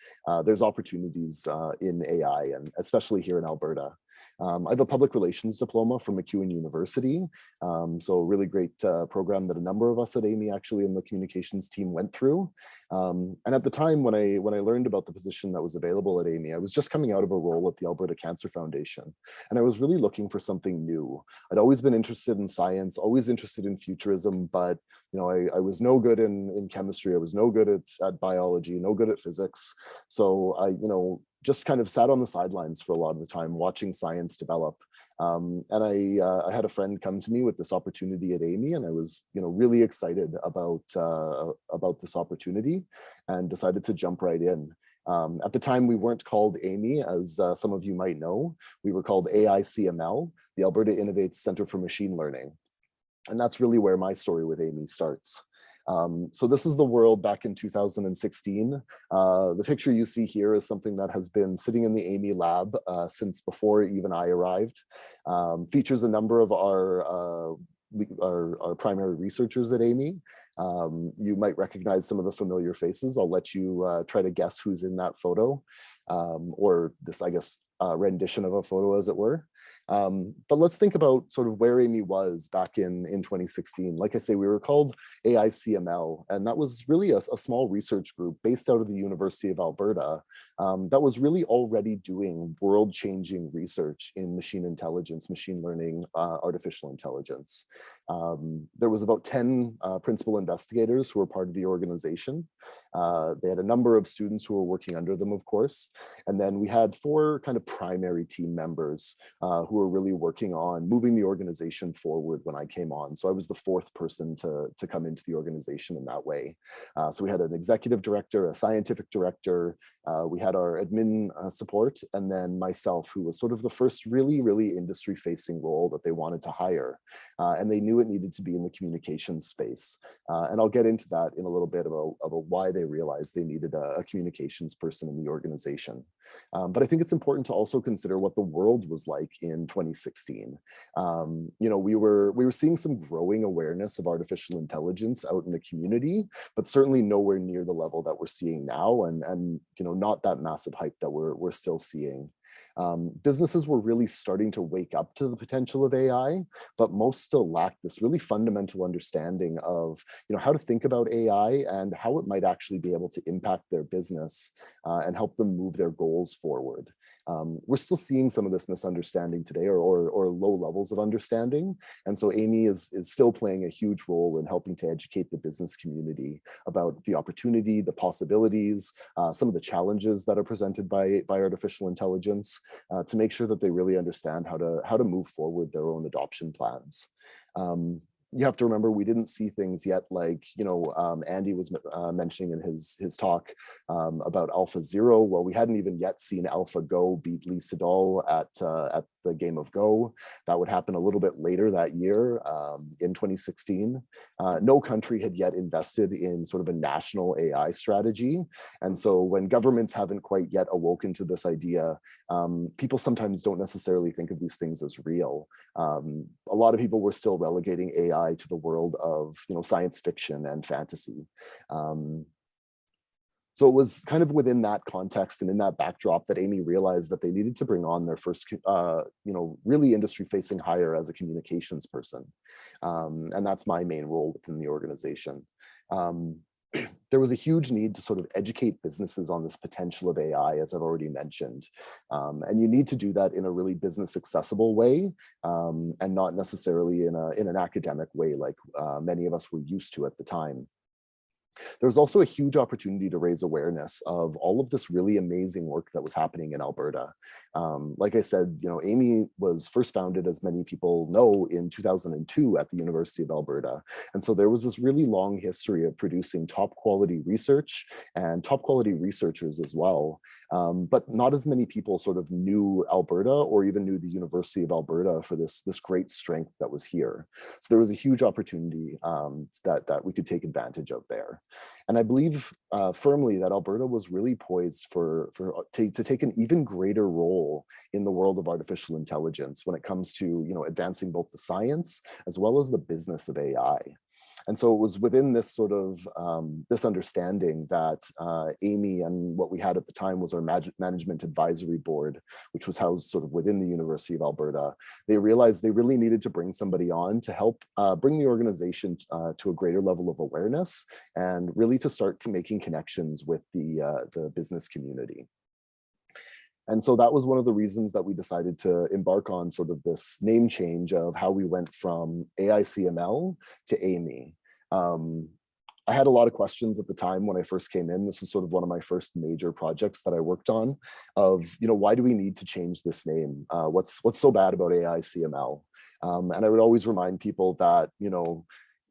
There's opportunities in AI, and especially here in Alberta. I have a public relations diploma from MacEwan University, so a really great program that a number of us at Amii actually in the communications team went through. And at the time when I learned about the position that was available at Amii, I was just coming out of a role at the Alberta Cancer Foundation, and I was really looking for something new. I'd always been interested in science, always interested in futurism, but I was no good in chemistry, I was no good at biology, no good at physics. So I just kind of sat on the sidelines for a lot of the time watching science develop. And I had a friend come to me with this opportunity at Amii, and I was really excited about this opportunity and decided to jump right in. At the time, we weren't called Amii, as some of you might know. We were called AI CML, the Alberta Innovates Center for Machine Learning. And that's really where my story with Amii starts. So this is the world back in 2016. The picture you see here is something that has been sitting in the Amii lab since before even I arrived. Features a number of our primary researchers at Amii. You might recognize some of the familiar faces. I'll let you try to guess who's in that photo, or this, I guess, rendition of a photo, as it were. But let's think about sort of where Amii was back in 2016. Like I say, we were called AI CML, and that was really a small research group based out of the University of Alberta that was really already doing world-changing research in machine intelligence, machine learning, artificial intelligence. There was about 10 principal investigators who were part of the organization. They had a number of students who were working under them, of course. And then we had 4 kind of primary team members who were really working on moving the organization forward when I came on. So I was the 4th person to come into the organization in that way. So we had an executive director, a scientific director, we had our admin support, and then myself, who was sort of the first really industry-facing role that they wanted to hire. And they knew it needed to be in the communications space. And I'll get into that in a little bit about why they they realized they needed a communications person in the organization. But I think it's important to also consider what the world was like in 2016. We were seeing some growing awareness of artificial intelligence out in the community, but certainly nowhere near the level that we're seeing now, and not that massive hype that we're still seeing. Businesses were really starting to wake up to the potential of AI, but most still lacked this really fundamental understanding of how to think about AI and how it might actually be able to impact their business and help them move their goals forward. We're still seeing some of this misunderstanding today, or low levels of understanding, and so Amii is still playing a huge role in helping to educate the business community about the opportunity, the possibilities, some of the challenges that are presented by artificial intelligence, to make sure that they really understand how to move forward their own adoption plans. You have to remember, we didn't see things yet like, Andy was mentioning in his talk about AlphaZero. Well, we hadn't even yet seen AlphaGo beat Lee Sedol at the game of Go. That would happen a little bit later that year, in 2016. No country had yet invested in sort of a national AI strategy. And so when governments haven't quite yet awoken to this idea, people sometimes don't necessarily think of these things as real. A lot of people were still relegating AI to the world of science fiction and fantasy. So it was kind of within that context and in that backdrop that Amii realized that they needed to bring on their first, really industry-facing hire as a communications person. And that's my main role within the organization. There was a huge need to sort of educate businesses on this potential of AI, as I've already mentioned. And you need to do that in a really business accessible way, and not necessarily in an academic way like many of us were used to at the time. There was also a huge opportunity to raise awareness of all of this really amazing work that was happening in Alberta. Like I said, Amii was first founded, as many people know, in 2002 at the University of Alberta. And so there was this really long history of producing top quality research and top quality researchers as well. But not as many people sort of knew Alberta or even knew the University of Alberta for this great strength that was here. So there was a huge opportunity that we could take advantage of there. And I believe firmly that Alberta was really poised to take an even greater role in the world of artificial intelligence when it comes to advancing both the science as well as the business of AI. And so it was within this sort of this understanding that Amii and what we had at the time was our management advisory board, which was housed sort of within the University of Alberta. They realized they really needed to bring somebody on to help bring the organization to a greater level of awareness and really to start making connections with the business community. And so that was one of the reasons that we decided to embark on sort of this name change of how we went from AICML to Amii. I had a lot of questions at the time when I first came in. This was sort of one of my first major projects that I worked on of, why do we need to change this name? What's so bad about AICML? And I would always remind people that,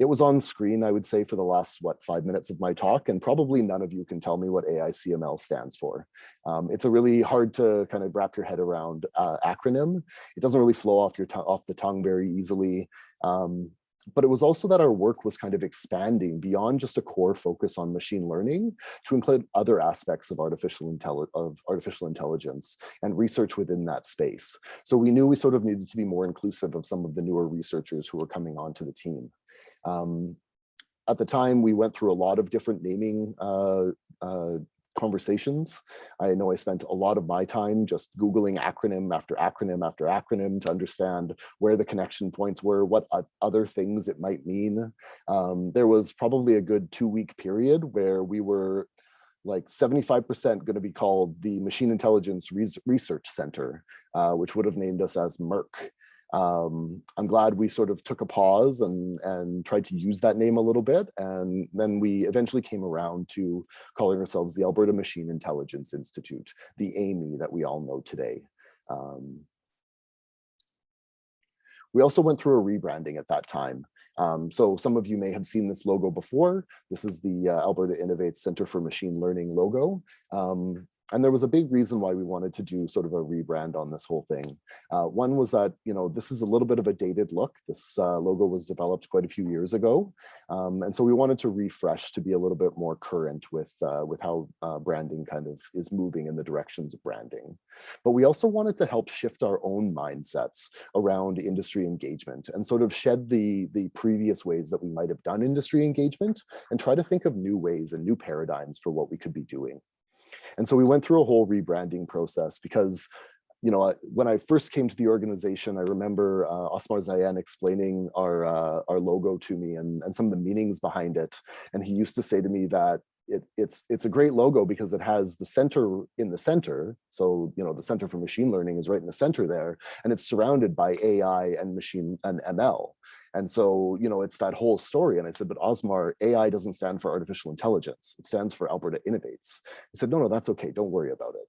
it was on screen, I would say, for the last, 5 minutes of my talk, and probably none of you can tell me what AICML stands for. It's a really hard to kind of wrap your head around acronym. It doesn't really flow off the tongue very easily. But it was also that our work was kind of expanding beyond just a core focus on machine learning to include other aspects of artificial intelligence and research within that space. So we knew we sort of needed to be more inclusive of some of the newer researchers who were coming onto the team. At the time, we went through a lot of different naming conversations. I know I spent a lot of my time just Googling acronym after acronym after acronym to understand where the connection points were, what other things it might mean. There was probably a good 2-week period where we were like 75% going to be called the Machine Intelligence Research Center, which would have named us as MERC. I'm glad we sort of took a pause and tried to use that name a little bit. And then we eventually came around to calling ourselves the Alberta Machine Intelligence Institute, the Amii that we all know today. We also went through a rebranding at that time. So some of you may have seen this logo before. This is the Alberta Innovates Center for Machine Learning logo. And there was a big reason why we wanted to do sort of a rebrand on this whole thing. One was that, this is a little bit of a dated look. This logo was developed quite a few years ago. And so we wanted to refresh to be a little bit more current with how branding kind of is moving in the directions of branding. But we also wanted to help shift our own mindsets around industry engagement and sort of shed the previous ways that we might have done industry engagement and try to think of new ways and new paradigms for what we could be doing. And so we went through a whole rebranding process because, when I first came to the organization, I remember Osmar Zayan explaining our logo to me and some of the meanings behind it. And he used to say to me that it's a great logo because it has the center in the center. So, the Center for Machine Learning is right in the center there, and it's surrounded by AI and ML. And so, it's that whole story. And I said, but Osmar, AI doesn't stand for artificial intelligence. It stands for Alberta Innovates. He said, no, that's okay. Don't worry about it.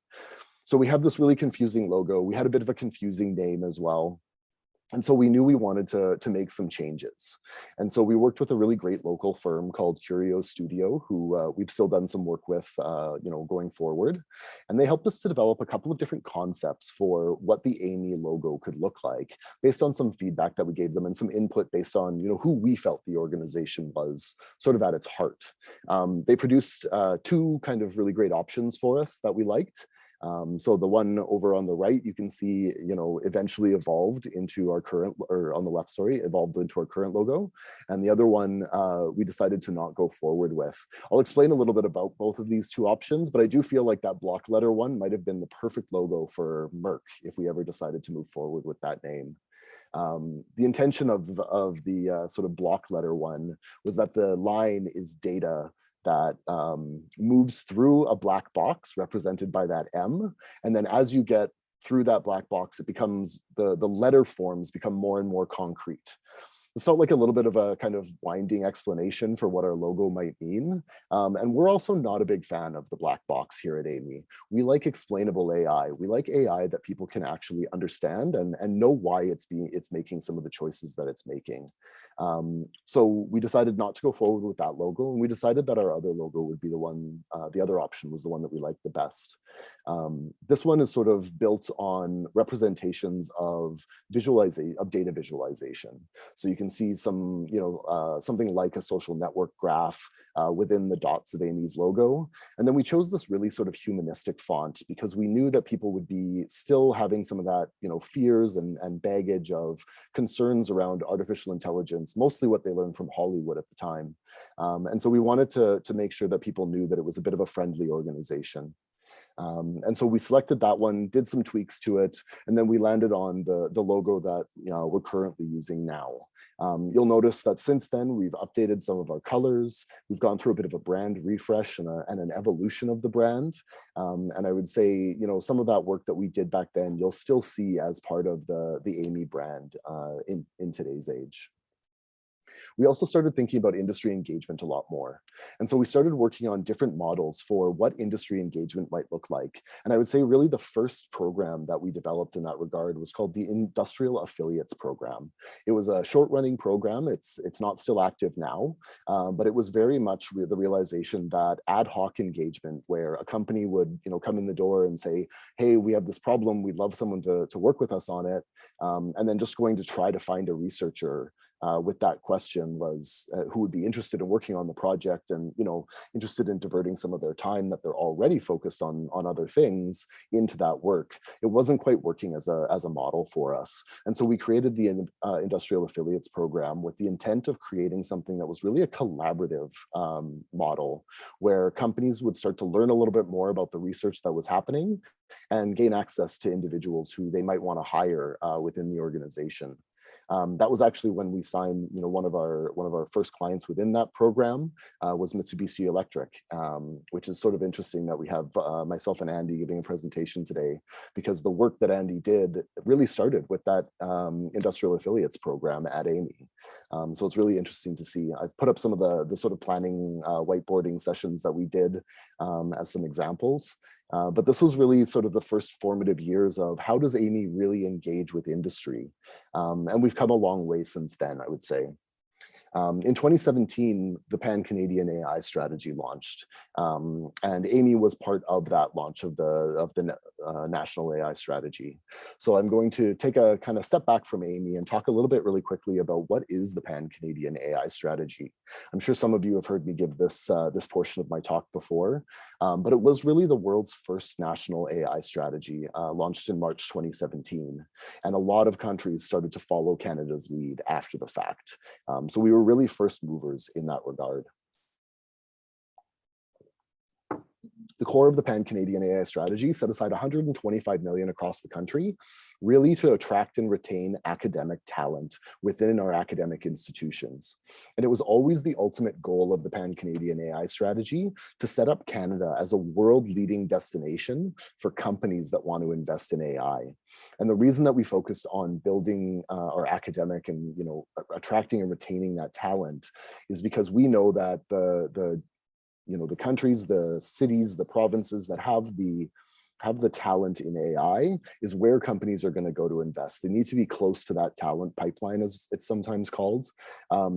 So we have this really confusing logo. We had a bit of a confusing name as well. And so we knew we wanted to make some changes. And so we worked with a really great local firm called Curio Studio, who we've still done some work with, going forward. And they helped us to develop a couple of different concepts for what the Amii logo could look like, based on some feedback that we gave them and some input based on, who we felt the organization was sort of at its heart. They produced two kind of really great options for us that we liked. So the one over on the right, you can see, eventually evolved into our current, or on the left, sorry, evolved into our current logo. And the other one, we decided to not go forward with. I'll explain a little bit about both of these two options, but I do feel like that block letter one might have been the perfect logo for Merck if we ever decided to move forward with that name. The intention of the sort of block letter one was that the line is data that moves through a black box represented by that M. And then as you get through that black box, it becomes, the letter forms become more and more concrete. This felt like a little bit of a kind of winding explanation for what our logo might mean. And we're also not a big fan of the black box here at Amii. We like explainable AI. We like AI that people can actually understand and know why it's making some of the choices that it's making. So we decided not to go forward with that logo, and we decided that our other logo would be the one, the other option was the one that we liked the best. This one is sort of built on representations of data visualization. So you can see some, something like a social network graph within the dots of Amii's logo. And then we chose this really sort of humanistic font because we knew that people would be still having some of that, fears and baggage of concerns around artificial intelligence, mostly what they learned from Hollywood at the time. And so we wanted to make sure that people knew that it was a bit of a friendly organization. And so we selected that one, did some tweaks to it, and then we landed on the logo that we're currently using now. You'll notice that since then, we've updated some of our colors. We've gone through a bit of a brand refresh and an evolution of the brand. And I would say, some of that work that we did back then, you'll still see as part of the Amii brand in today's age. We also started thinking about industry engagement a lot more. And so we started working on different models for what industry engagement might look like. And I would say really the first program that we developed in that regard was called the Industrial Affiliates Program. It was a short running program. It's not still active now, but it was very much the realization that ad hoc engagement where a company would come in the door and say, hey, we have this problem, we'd love someone to work with us on it. And then just going to try to find a researcher with that question was who would be interested in working on the project and interested in diverting some of their time that they're already focused on other things into that work. It wasn't quite working as a model for us. And so we created the Industrial Affiliates Program with the intent of creating something that was really a collaborative model where companies would start to learn a little bit more about the research that was happening and gain access to individuals who they might want to hire within the organization. That was actually when we signed, one of our first clients within that program was Mitsubishi Electric, which is sort of interesting that we have myself and Andy giving a presentation today because the work that Andy did really started with that Industrial Affiliates Program at Amii. So it's really interesting to see. I've put up some of the sort of planning whiteboarding sessions that we did as some examples. But this was really sort of the first formative years of how does Amii really engage with industry? And we've come a long way since then, I would say. In 2017, the Pan-Canadian AI strategy launched, and Amii was part of that launch of the national AI strategy. So I'm going to take a kind of step back from Amii and talk a little bit really quickly about what is the Pan-Canadian AI strategy. I'm sure some of you have heard me give this portion of my talk before, but it was really the world's first national AI strategy, launched in March 2017. And a lot of countries started to follow Canada's lead after the fact. So we were really first movers in that regard. The core of the Pan-Canadian AI strategy set aside $125 million across the country, really to attract and retain academic talent within our academic institutions. And it was always the ultimate goal of the Pan-Canadian AI strategy to set up Canada as a world-leading destination for companies that want to invest in AI. And the reason that we focused on building our academic and attracting and retaining that talent is because we know that the countries, the cities, the provinces that have the talent in AI is where companies are going to go to invest. They need to be close to that talent pipeline, as it's sometimes called,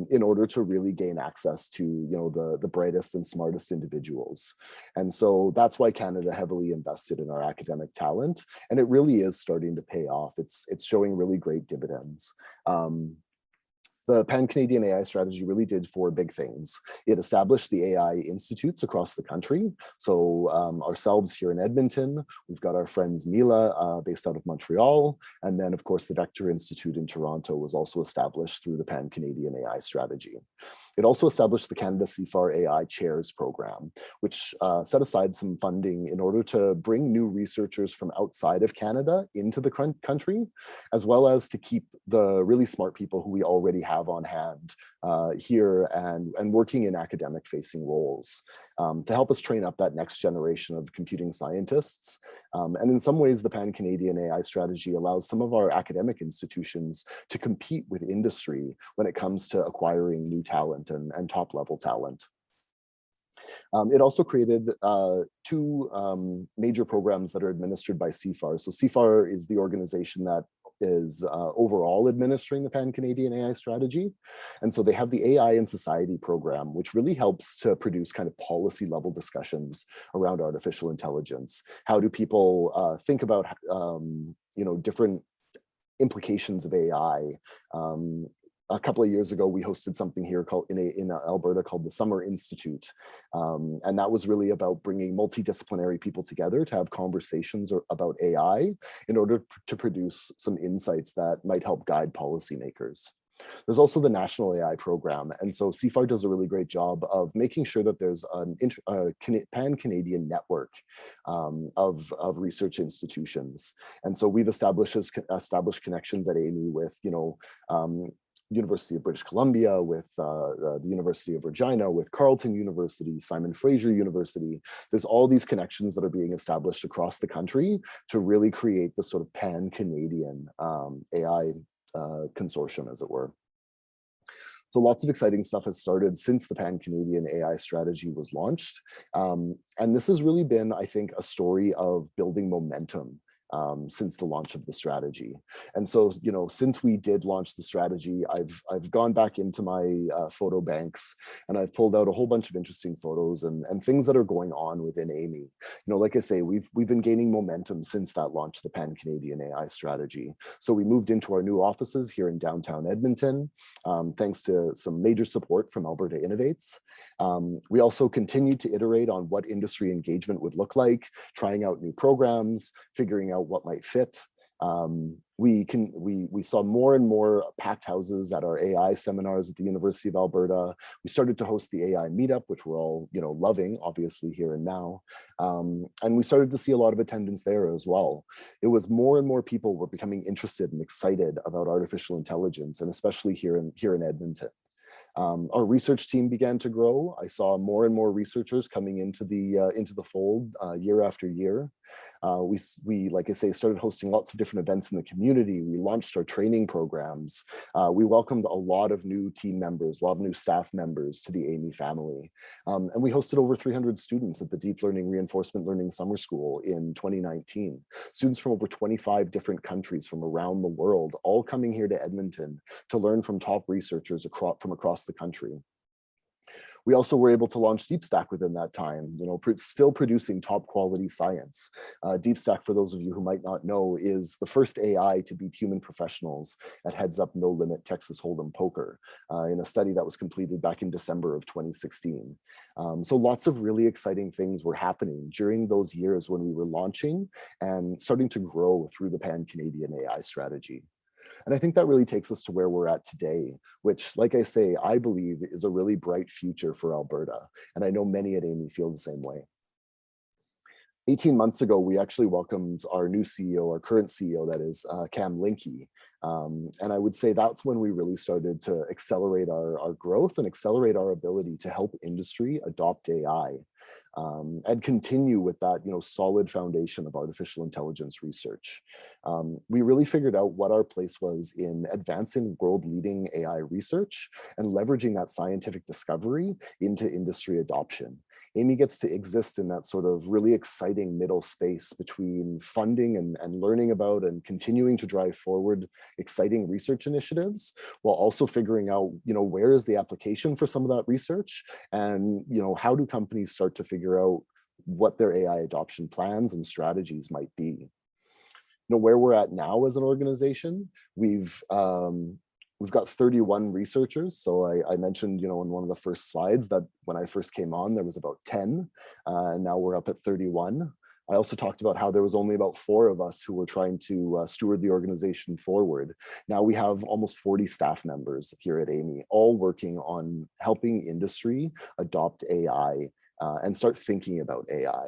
in order to really gain access to the brightest and smartest individuals. And so that's why Canada heavily invested in our academic talent, and it really is starting to pay off. It's showing really great dividends. The Pan-Canadian AI strategy really did four big things. It established the AI institutes across the country. So ourselves here in Edmonton, we've got our friends Mila based out of Montreal. And then of course, the Vector Institute in Toronto was also established through the Pan-Canadian AI strategy. It also established the Canada CFAR AI Chairs program, which set aside some funding in order to bring new researchers from outside of Canada into the country, as well as to keep the really smart people who we already have on hand here and working in academic facing roles to help us train up that next generation of computing scientists. And in some ways, the Pan-Canadian AI strategy allows some of our academic institutions to compete with industry when it comes to acquiring new talent and top level talent. It also created two major programs that are administered by CFAR. So CFAR is the organization that is overall administering the Pan-Canadian AI strategy. And so they have the AI in Society program, which really helps to produce kind of policy level discussions around artificial intelligence. How do people think about different implications of AI? A couple of years ago, we hosted something here called in Alberta called the Summer Institute. And that was really about bringing multidisciplinary people together to have conversations about AI in order to produce some insights that might help guide policymakers. There's also the National AI Program. And so CFAR does a really great job of making sure that there's a pan-Canadian network of research institutions. And so we've established connections at Amii with, University of British Columbia, with the University of Regina, with Carleton University, Simon Fraser University. There's all these connections that are being established across the country to really create this sort of pan-Canadian AI consortium, as it were. So lots of exciting stuff has started since the Pan-Canadian AI strategy was launched. And this has really been, I think, a story of building momentum since the launch of the strategy. And so, since we did launch the strategy, I've gone back into my photo banks and I've pulled out a whole bunch of interesting photos and things that are going on within Amii. Like I say, we've been gaining momentum since that launch of the Pan-Canadian AI strategy. So we moved into our new offices here in downtown Edmonton, thanks to some major support from Alberta Innovates. We also continued to iterate on what industry engagement would look like, trying out new programs, figuring out what might fit. We saw more and more packed houses at our AI seminars at the University of Alberta. We started to host the AI Meetup, which we're all loving, obviously, here and now. And we started to see a lot of attendance there as well. It was more and more people were becoming interested and excited about artificial intelligence, and especially here in Edmonton. Our research team began to grow. I saw more and more researchers coming into the fold year after year. We, like I say, started hosting lots of different events in the community. We launched our training programs. We welcomed a lot of new team members, a lot of new staff members to the Amii family. And we hosted over 300 students at the Deep Learning Reinforcement Learning Summer School in 2019. Students from over 25 different countries from around the world, all coming here to Edmonton to learn from top researchers from across across the country. We also were able to launch DeepStack within that time, still producing top quality science. DeepStack, for those of you who might not know, is the first AI to beat human professionals at Heads Up No Limit Texas Hold'em poker in a study that was completed back in December of 2016. So lots of really exciting things were happening during those years when we were launching and starting to grow through the Pan-Canadian AI strategy. And I think that really takes us to where we're at today, which, like I say, I believe is a really bright future for Alberta. And I know many at Amii feel the same way. 18 months ago, we actually welcomed our new CEO, our current CEO, that is Cam Linke. And I would say that's when we really started to accelerate our growth and accelerate our ability to help industry adopt AI. And continue with that, solid foundation of artificial intelligence research. We really figured out what our place was in advancing world-leading AI research and leveraging that scientific discovery into industry adoption. Amii gets to exist in that sort of really exciting middle space between funding and learning about and continuing to drive forward exciting research initiatives, while also figuring out, where is the application for some of that research, and how do companies start to figure out what their AI adoption plans and strategies might be. Where we're at now as an organization, we've got 31 researchers. So I mentioned, in one of the first slides that when I first came on, there was about 10, and now we're up at 31. I also talked about how there was only about 4 of us who were trying to steward the organization forward. Now we have almost 40 staff members here at Amii, all working on helping industry adopt AI and start thinking about AI.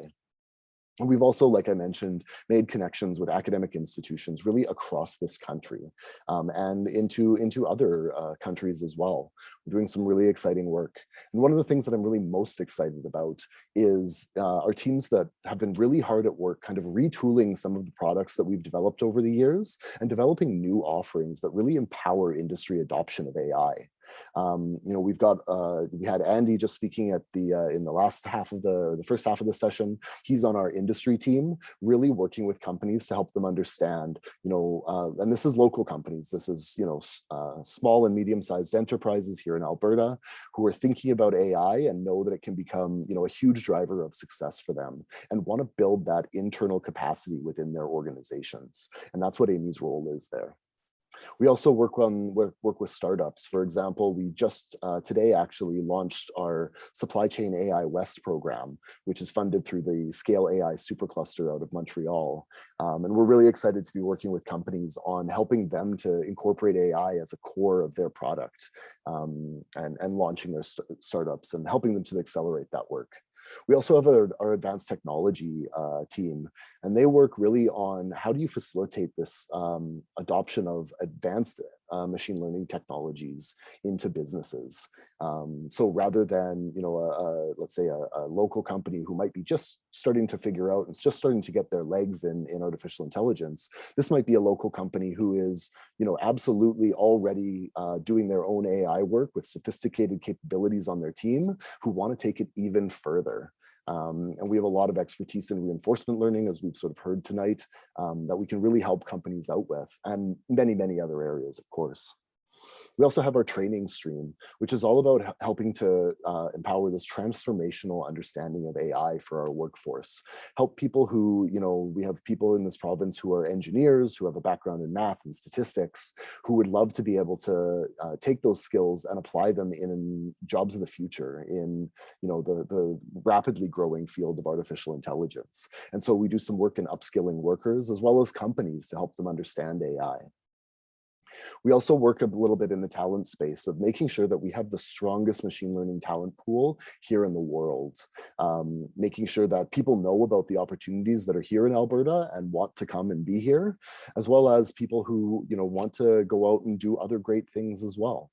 And we've also, like I mentioned, made connections with academic institutions really across this country and into other countries as well. We're doing some really exciting work. And one of the things that I'm really most excited about is our teams that have been really hard at work kind of retooling some of the products that we've developed over the years and developing new offerings that really empower industry adoption of AI. We had Andy just speaking at in the last half of the first half of the session. He's on our industry team, really working with companies to help them understand, and this is local companies. This is, small and medium-sized enterprises here in Alberta who are thinking about AI and know that it can become, a huge driver of success for them and want to build that internal capacity within their organizations. And that's what Amii's role is there. We also work with startups. For example, we just today actually launched our Supply Chain AI West program, which is funded through the Scale AI Supercluster out of Montreal. And we're really excited to be working with companies on helping them to incorporate AI as a core of their product and launching their startups and helping them to accelerate that work. We also have our advanced technology team, and they work really on how do you facilitate this adoption of advanced machine learning technologies into businesses. So rather than, let's say a local company who might be just starting to figure out and just starting to get their legs in artificial intelligence, this might be a local company who is, absolutely already doing their own AI work with sophisticated capabilities on their team who want to take it even further. And we have a lot of expertise in reinforcement learning, as we've sort of heard tonight, that we can really help companies out with, and many, many other areas, of course. We also have our training stream, which is all about helping to empower this transformational understanding of AI for our workforce. Help people who, we have people in this province who are engineers, who have a background in math and statistics, who would love to be able to take those skills and apply them in jobs of the future in, the rapidly growing field of artificial intelligence. And so we do some work in upskilling workers as well as companies to help them understand AI. We also work a little bit in the talent space of making sure that we have the strongest machine learning talent pool here in the world, making sure that people know about the opportunities that are here in Alberta and want to come and be here, as well as people who want to go out and do other great things as well.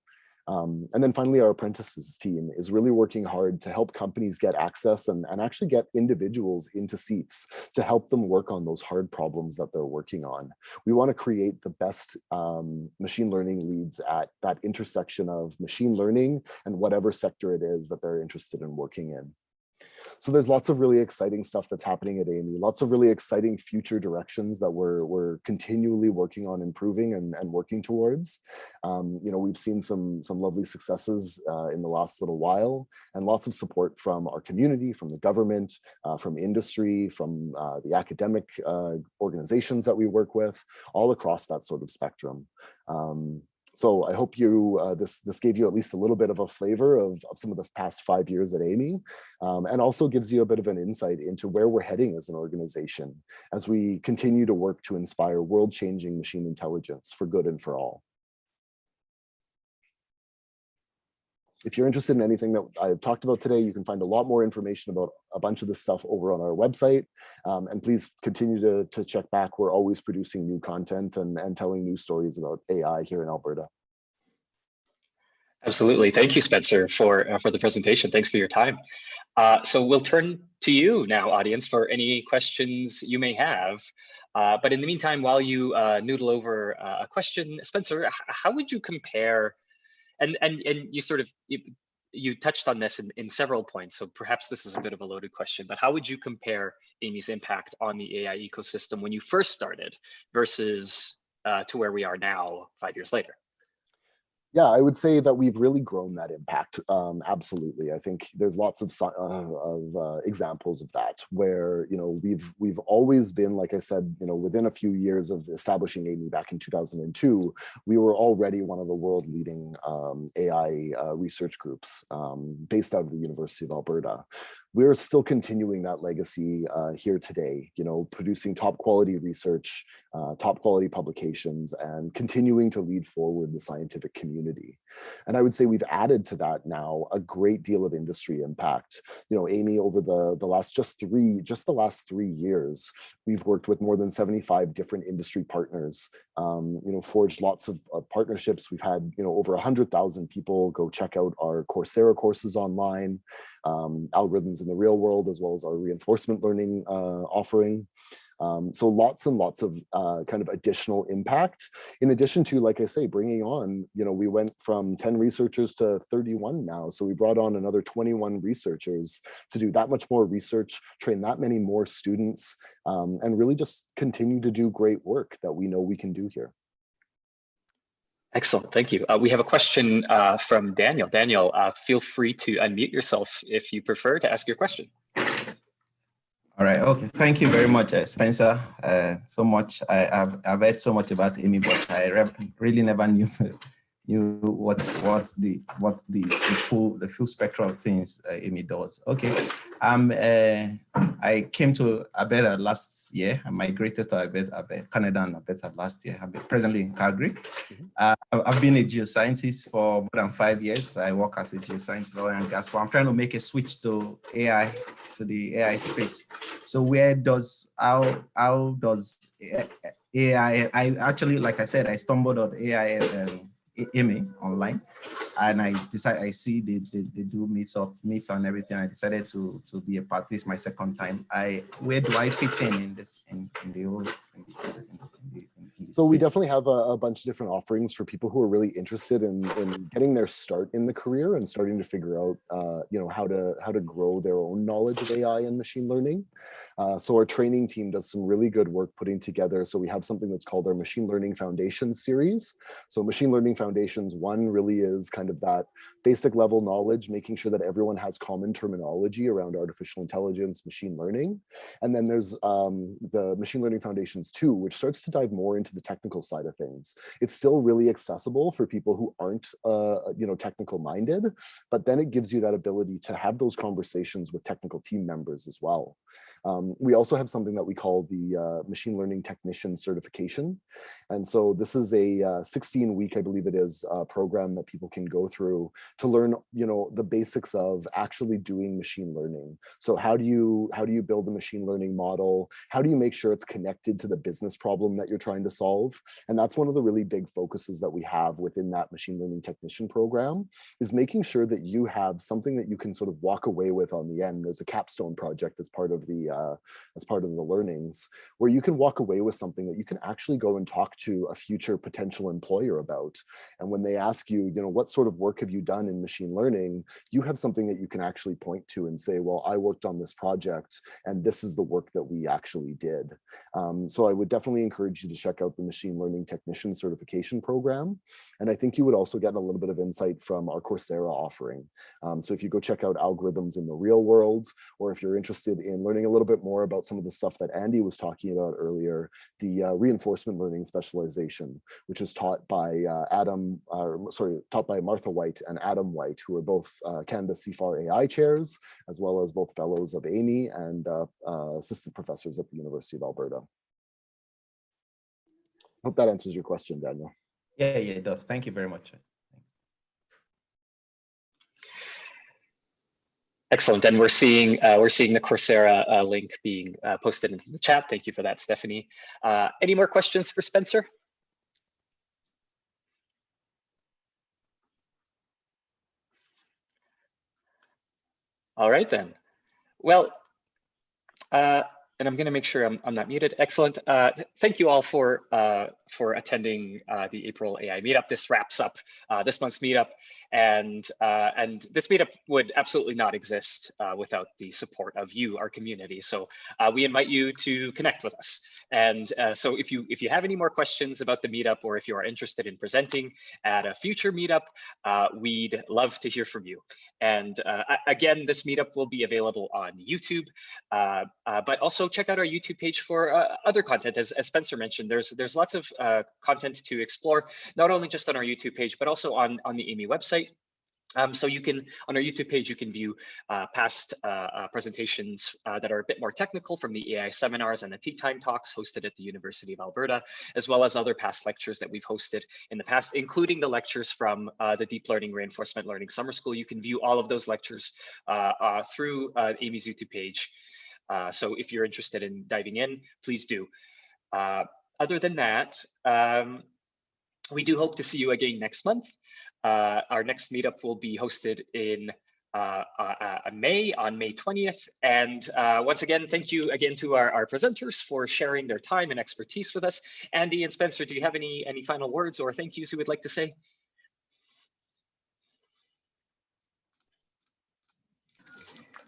And then finally, our apprentices team is really working hard to help companies get access and actually get individuals into seats to help them work on those hard problems that they're working on. We want to create the best machine learning leads at that intersection of machine learning and whatever sector it is that they're interested in working in. So there's lots of really exciting stuff that's happening at Amii, lots of really exciting future directions that we're continually working on improving and working towards. We've seen some lovely successes in the last little while, and lots of support from our community, from the government, from industry, from the academic organizations that we work with, all across that sort of spectrum. So I hope this gave you at least a little bit of a flavor of some of the past 5 years at Amii, and also gives you a bit of an insight into where we're heading as an organization as we continue to work to inspire world-changing machine intelligence for good and for all. If you're interested in anything that I've talked about today, you can find a lot more information about a bunch of this stuff over on our website. And please continue to check back. We're always producing new content and telling new stories about AI here in Alberta. Absolutely. Thank you, Spencer, for the presentation. Thanks for your time. So we'll turn to you now, audience, for any questions you may have. But in the meantime, while you noodle over a question, Spencer, how would you compare, and you touched on this in several points, so perhaps this is a bit of a loaded question, but how would you compare Amii's impact on the AI ecosystem when you first started versus to where we are now 5 years later? Yeah, I would say that we've really grown that impact. Absolutely, I think there's lots of examples of that where we've always been, like I said, within a few years of establishing Amii back in 2002, we were already one of the world-leading AI research groups based out of the University of Alberta. We're still continuing that legacy here today, producing top quality research, top quality publications, and continuing to lead forward the scientific community. And I would say we've added to that now a great deal of industry impact. Amii, over the last the last 3 years, we've worked with more than 75 different industry partners, forged lots of partnerships. We've had over 100,000 people go check out our Coursera courses online, algorithms in the real world, as well as our reinforcement learning offering. So lots and lots of kind of additional impact, in addition to, like I say, bringing on, we went from 10 researchers to 31 now. So we brought on another 21 researchers to do that much more research, train that many more students, and really just continue to do great work that we know we can do here. Excellent, thank you. We have a question from Daniel. Daniel, feel free to unmute yourself if you prefer to ask your question. All right, okay. Thank you very much, Spencer. So much. I've heard so much about Amii, but I really never knew what's the full spectrum of things Amii does. Okay. I came to Alberta last year. I migrated to Alberta, Canada and Alberta last year. I'm presently in Calgary. I've been a geoscientist for more than 5 years. I work as a geoscience lawyer and gas. I'm trying to make a switch to AI, to the AI space. So how does AI, I actually, like I said, I stumbled on AI Amii online, and I decided, I see they do meets and everything. I decided to be a part. This is my second time. Where do I fit in this in the whole? So we definitely have a bunch of different offerings for people who are really interested in getting their start in the career and starting to figure out, how to grow their own knowledge of AI and machine learning. So our training team does some really good work putting together. So we have something that's called our Machine Learning Foundations series. So Machine Learning Foundations 1 really is kind of that basic level knowledge, making sure that everyone has common terminology around artificial intelligence, machine learning. And then there's the Machine Learning Foundations 2, which starts to dive more into the technical side of things. It's still really accessible for people who aren't, technical minded, but then it gives you that ability to have those conversations with technical team members as well. We also have something that we call the Machine Learning Technician Certification. And so this is a 16-week, I believe it is, program that people can go through to learn, the basics of actually doing machine learning. So how do you build a machine learning model? How do you make sure it's connected to the business problem that you're trying to solve? And that's one of the really big focuses that we have within that Machine Learning Technician program, is making sure that you have something that you can sort of walk away with on the end. There's a capstone project as part of the as part of the learnings, where you can walk away with something that you can actually go and talk to a future potential employer about. And when they ask you, what sort of work have you done in machine learning, you have something that you can actually point to and say, well, I worked on this project and this is the work that we actually did. So I would definitely encourage you to check out the Machine Learning Technician Certification Program. And I think you would also get a little bit of insight from our Coursera offering. So if you go check out Algorithms in the Real World, or if you're interested in learning a little bit more about some of the stuff that Andy was talking about earlier, the reinforcement learning specialization, which is taught by taught by Martha White and Adam White, who are both Canada CFAR AI chairs, as well as both fellows of Amii and assistant professors at the University of Alberta. Hope that answers your question, Daniel. Yeah, it does. Thank you very much. Excellent. And we're seeing the Coursera link being posted into the chat. Thank you for that, Stephanie. Any more questions for Spencer? All right then. Well, and I'm going to make sure I'm not muted. Excellent. Thank you all for attending the April AI Meetup. This wraps up this month's meetup, and this meetup would absolutely not exist without the support of you, our community. So we invite you to connect with us. And so if you have any more questions about the meetup, or if you are interested in presenting at a future meetup, we'd love to hear from you. And again, this meetup will be available on YouTube, but also check out our YouTube page for other content. As Spencer mentioned, there's lots of content to explore, not only just on our YouTube page, but also on the Amii website. So you can, on our YouTube page, you can view past presentations that are a bit more technical from the AI seminars and the Tea Time talks hosted at the University of Alberta, as well as other past lectures that we've hosted in the past, including the lectures from the Deep Learning Reinforcement Learning Summer School. You can view all of those lectures through Amii's YouTube page. So if you're interested in diving in, please do. Other than that, we do hope to see you again next month. Our next meetup will be hosted in May, on May 20th. And once again, thank you again to our presenters for sharing their time and expertise with us. Andy and Spencer, do you have any final words or thank yous you would like to say?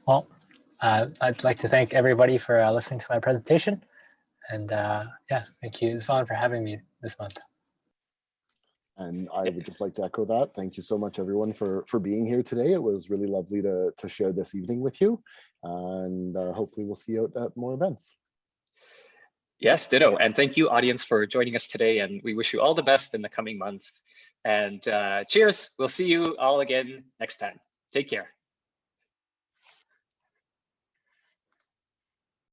Well, I'd like to thank everybody for listening to my presentation. And yeah, thank you, Gvfod, for having me this month. And I would just like to echo that. Thank you so much, everyone, for being here today. It was really lovely to share this evening with you. And hopefully we'll see you out at more events. Yes, ditto. And thank you, audience, for joining us today. And we wish you all the best in the coming month. And cheers. We'll see you all again next time. Take care.